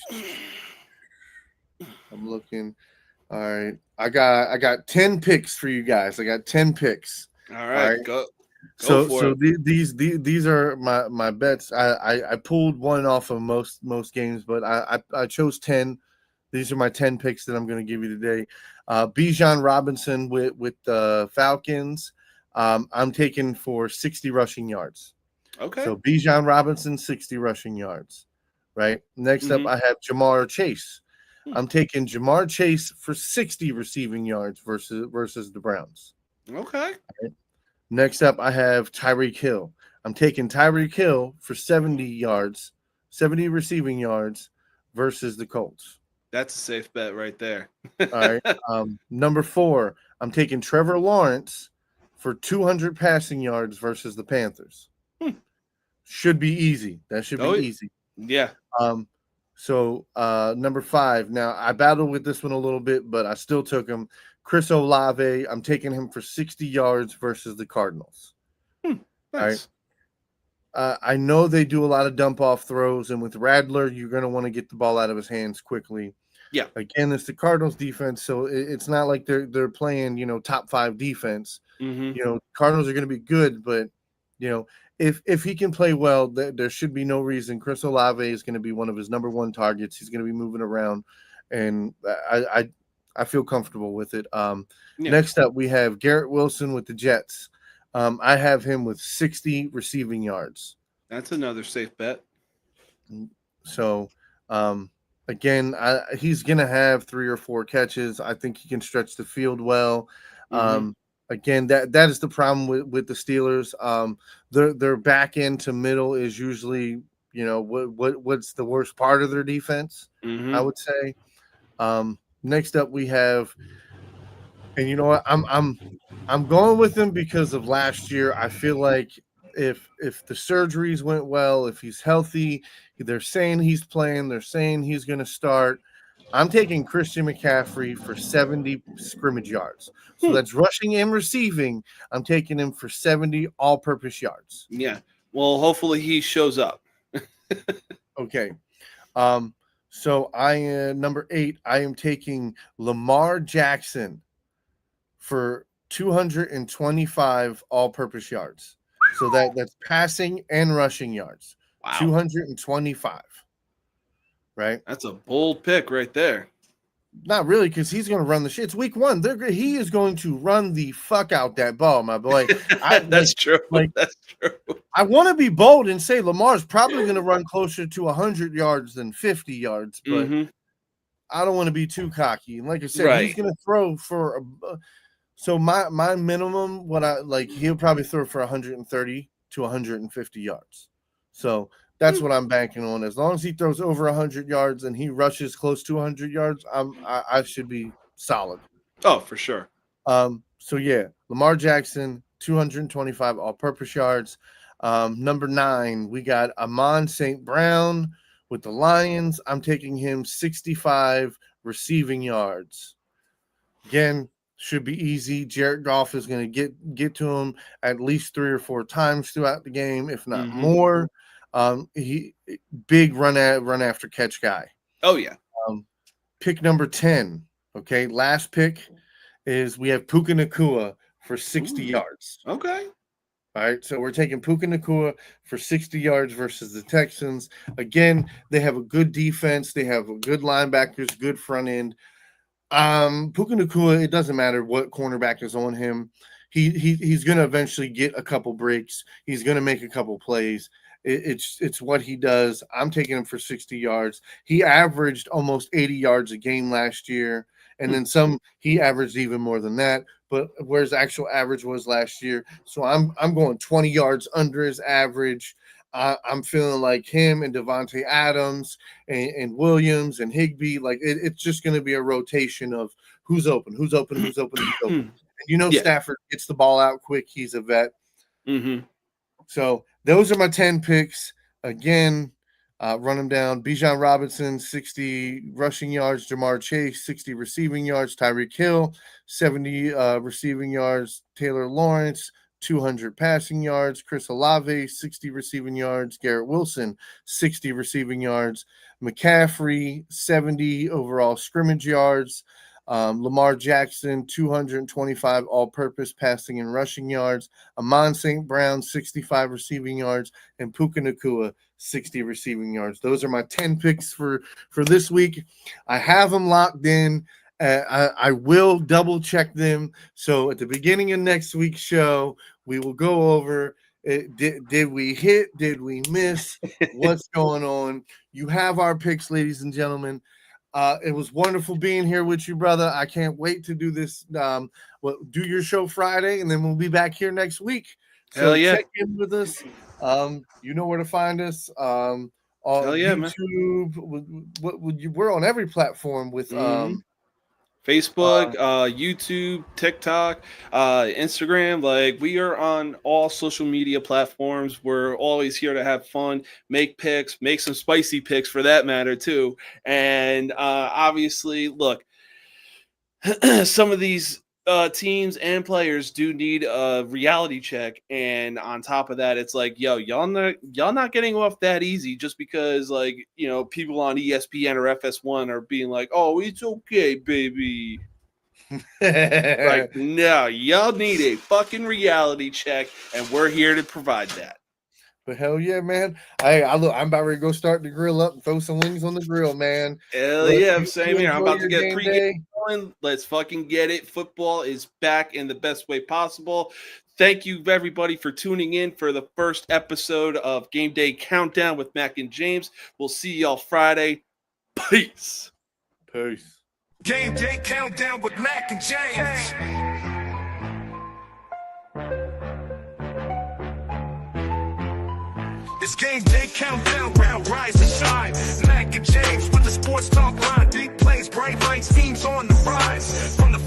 I'm looking. All right. I got 10 picks for you guys. I got 10 picks. All right, go So for it. these are my bets. I pulled one off of most games, but I chose 10. These are my 10 picks that I'm going to give you today. Bijan Robinson with the Falcons. I'm taking for 60 rushing yards. Okay. So Bijan Robinson, 60 rushing yards. Right. Next up, I have Jamar Chase. I'm taking Jamar Chase for 60 receiving yards versus the Browns. Okay. Right. Next up, I have Tyreek Hill. I'm taking Tyreek Hill for 70 yards, 70 receiving yards versus the Colts. That's a safe bet right there. All right. Number 4, I'm taking Trevor Lawrence for 200 passing yards versus the Panthers. Should be easy. That should be easy. Yeah. So number 5. Now, I battled with this one a little bit, but I still took him. Chris Olave, I'm taking him for 60 yards versus the Cardinals. Nice. All right. I know they do a lot of dump off throws, and with Radler, you're going to want to get the ball out of his hands quickly. Yeah. Again, it's the Cardinals defense, so it's not like they're playing, top 5 defense. Cardinals are going to be good, but if he can play well, there should be no reason. Chris Olave is going to be one of his number 1 targets. He's going to be moving around, and I feel comfortable with it. Next up, we have Garrett Wilson with the Jets. I have him with 60 receiving yards. That's another safe bet. So, again, he's going to have 3 or 4 catches. I think he can stretch the field well. Again, that is the problem with the Steelers. Their back end to middle is usually, what's the worst part of their defense, I would say. Next up, we have, and you know what? I'm going with him because of last year. I feel like if the surgeries went well, if he's healthy, they're saying he's playing, they're saying he's going to start. I'm taking Christian McCaffrey for 70 scrimmage yards. So that's rushing and receiving. I'm taking him for 70 all-purpose yards. Yeah. Well, hopefully he shows up. Okay. So number 8, I am taking Lamar Jackson for 225 all-purpose yards. So that's passing and rushing yards. Wow. 225. Right? That's a bold pick right there. Not really, because he's going to run the shit. It's week 1. He is going to run the fuck out that ball, my boy. That's true. That's true. I want to be bold and say Lamar's probably going to run closer to 100 yards than 50 yards, but I don't want to be too cocky. And like I said, he's going to throw for so my minimum, he'll probably throw for 130 to 150 yards. So that's what I'm banking on. As long as he throws over 100 yards and he rushes close to 100 yards, I should be solid. Oh, for sure. So yeah, Lamar Jackson, 225 all-purpose yards. Number 9, we got Amon St. Brown with the Lions. I'm taking him 65 receiving yards. Again, should be easy. Jared Goff is going to get to him at least 3 or 4 times throughout the game, if not more. He big run after catch guy. Oh yeah. Pick number 10. Okay, last pick is we have Puka Nacua for 60 yards. Okay. All right, so we're taking Puka Nacua for 60 yards versus the Texans. Again, they have a good defense. They have good linebackers, good front end. Puka Nacua, it doesn't matter what cornerback is on him. He's going to eventually get a couple breaks. He's going to make a couple plays. It's what he does. I'm taking him for 60 yards. He averaged almost 80 yards a game last year, and then some. He averaged even more than that. But where his actual average was last year, so I'm going 20 yards under his average. I'm feeling like him and Devontae Adams and Williams and Higbee. Like it's just going to be a rotation of who's open. And Stafford gets the ball out quick. He's a vet. So those are my 10 picks. Again, run them down. Bijan Robinson, 60 rushing yards. Jamar Chase, 60 receiving yards. Tyreek Hill, 70 receiving yards. Taylor Lawrence, 200 passing yards. Chris Olave, 60 receiving yards. Garrett Wilson, 60 receiving yards. McCaffrey, 70 overall scrimmage yards. Lamar Jackson, 225 all-purpose passing and rushing yards. Amon St. Brown, 65 receiving yards. And Puka Nacua, 60 receiving yards. Those are my 10 picks for this week. I have them locked in. I will double check them. So at the beginning of next week's show, we will go over did we hit? Did we miss? What's going on? You have our picks, ladies and gentlemen. It was wonderful being here with you, brother. I can't wait to do this. Do your show Friday, and then we'll be back here next week. So Hell yeah. Check in with us. You know where to find us. On YouTube. We're on every platform with Facebook, YouTube, TikTok, Instagram. Like, we are on all social media platforms. We're always here to have fun, make picks, make some spicy picks for that matter too. And obviously, look, some of these teams and players do need a reality check, and on top of that, it's like, yo, y'all not getting off that easy just because, like, you know, people on ESPN or FS1 are being like, oh, it's okay, baby. Like, no, y'all need a fucking reality check, and we're here to provide that. But hell yeah, man. I'm about ready to go start the grill up and throw some wings on the grill, man. Hell yeah, I'm saying here. I'm about to get pregame going. Let's fucking get it. Football is back in the best way possible. Thank you, everybody, for tuning in for the first episode of Game Day Countdown with Mack and James. We'll see y'all Friday. Peace. Peace. Game Day Countdown with Mack and James. It's Game Day Countdown, round rise and shine. Mack and James with the sports talk line. Big plays, bright lights, teams on the rise. From the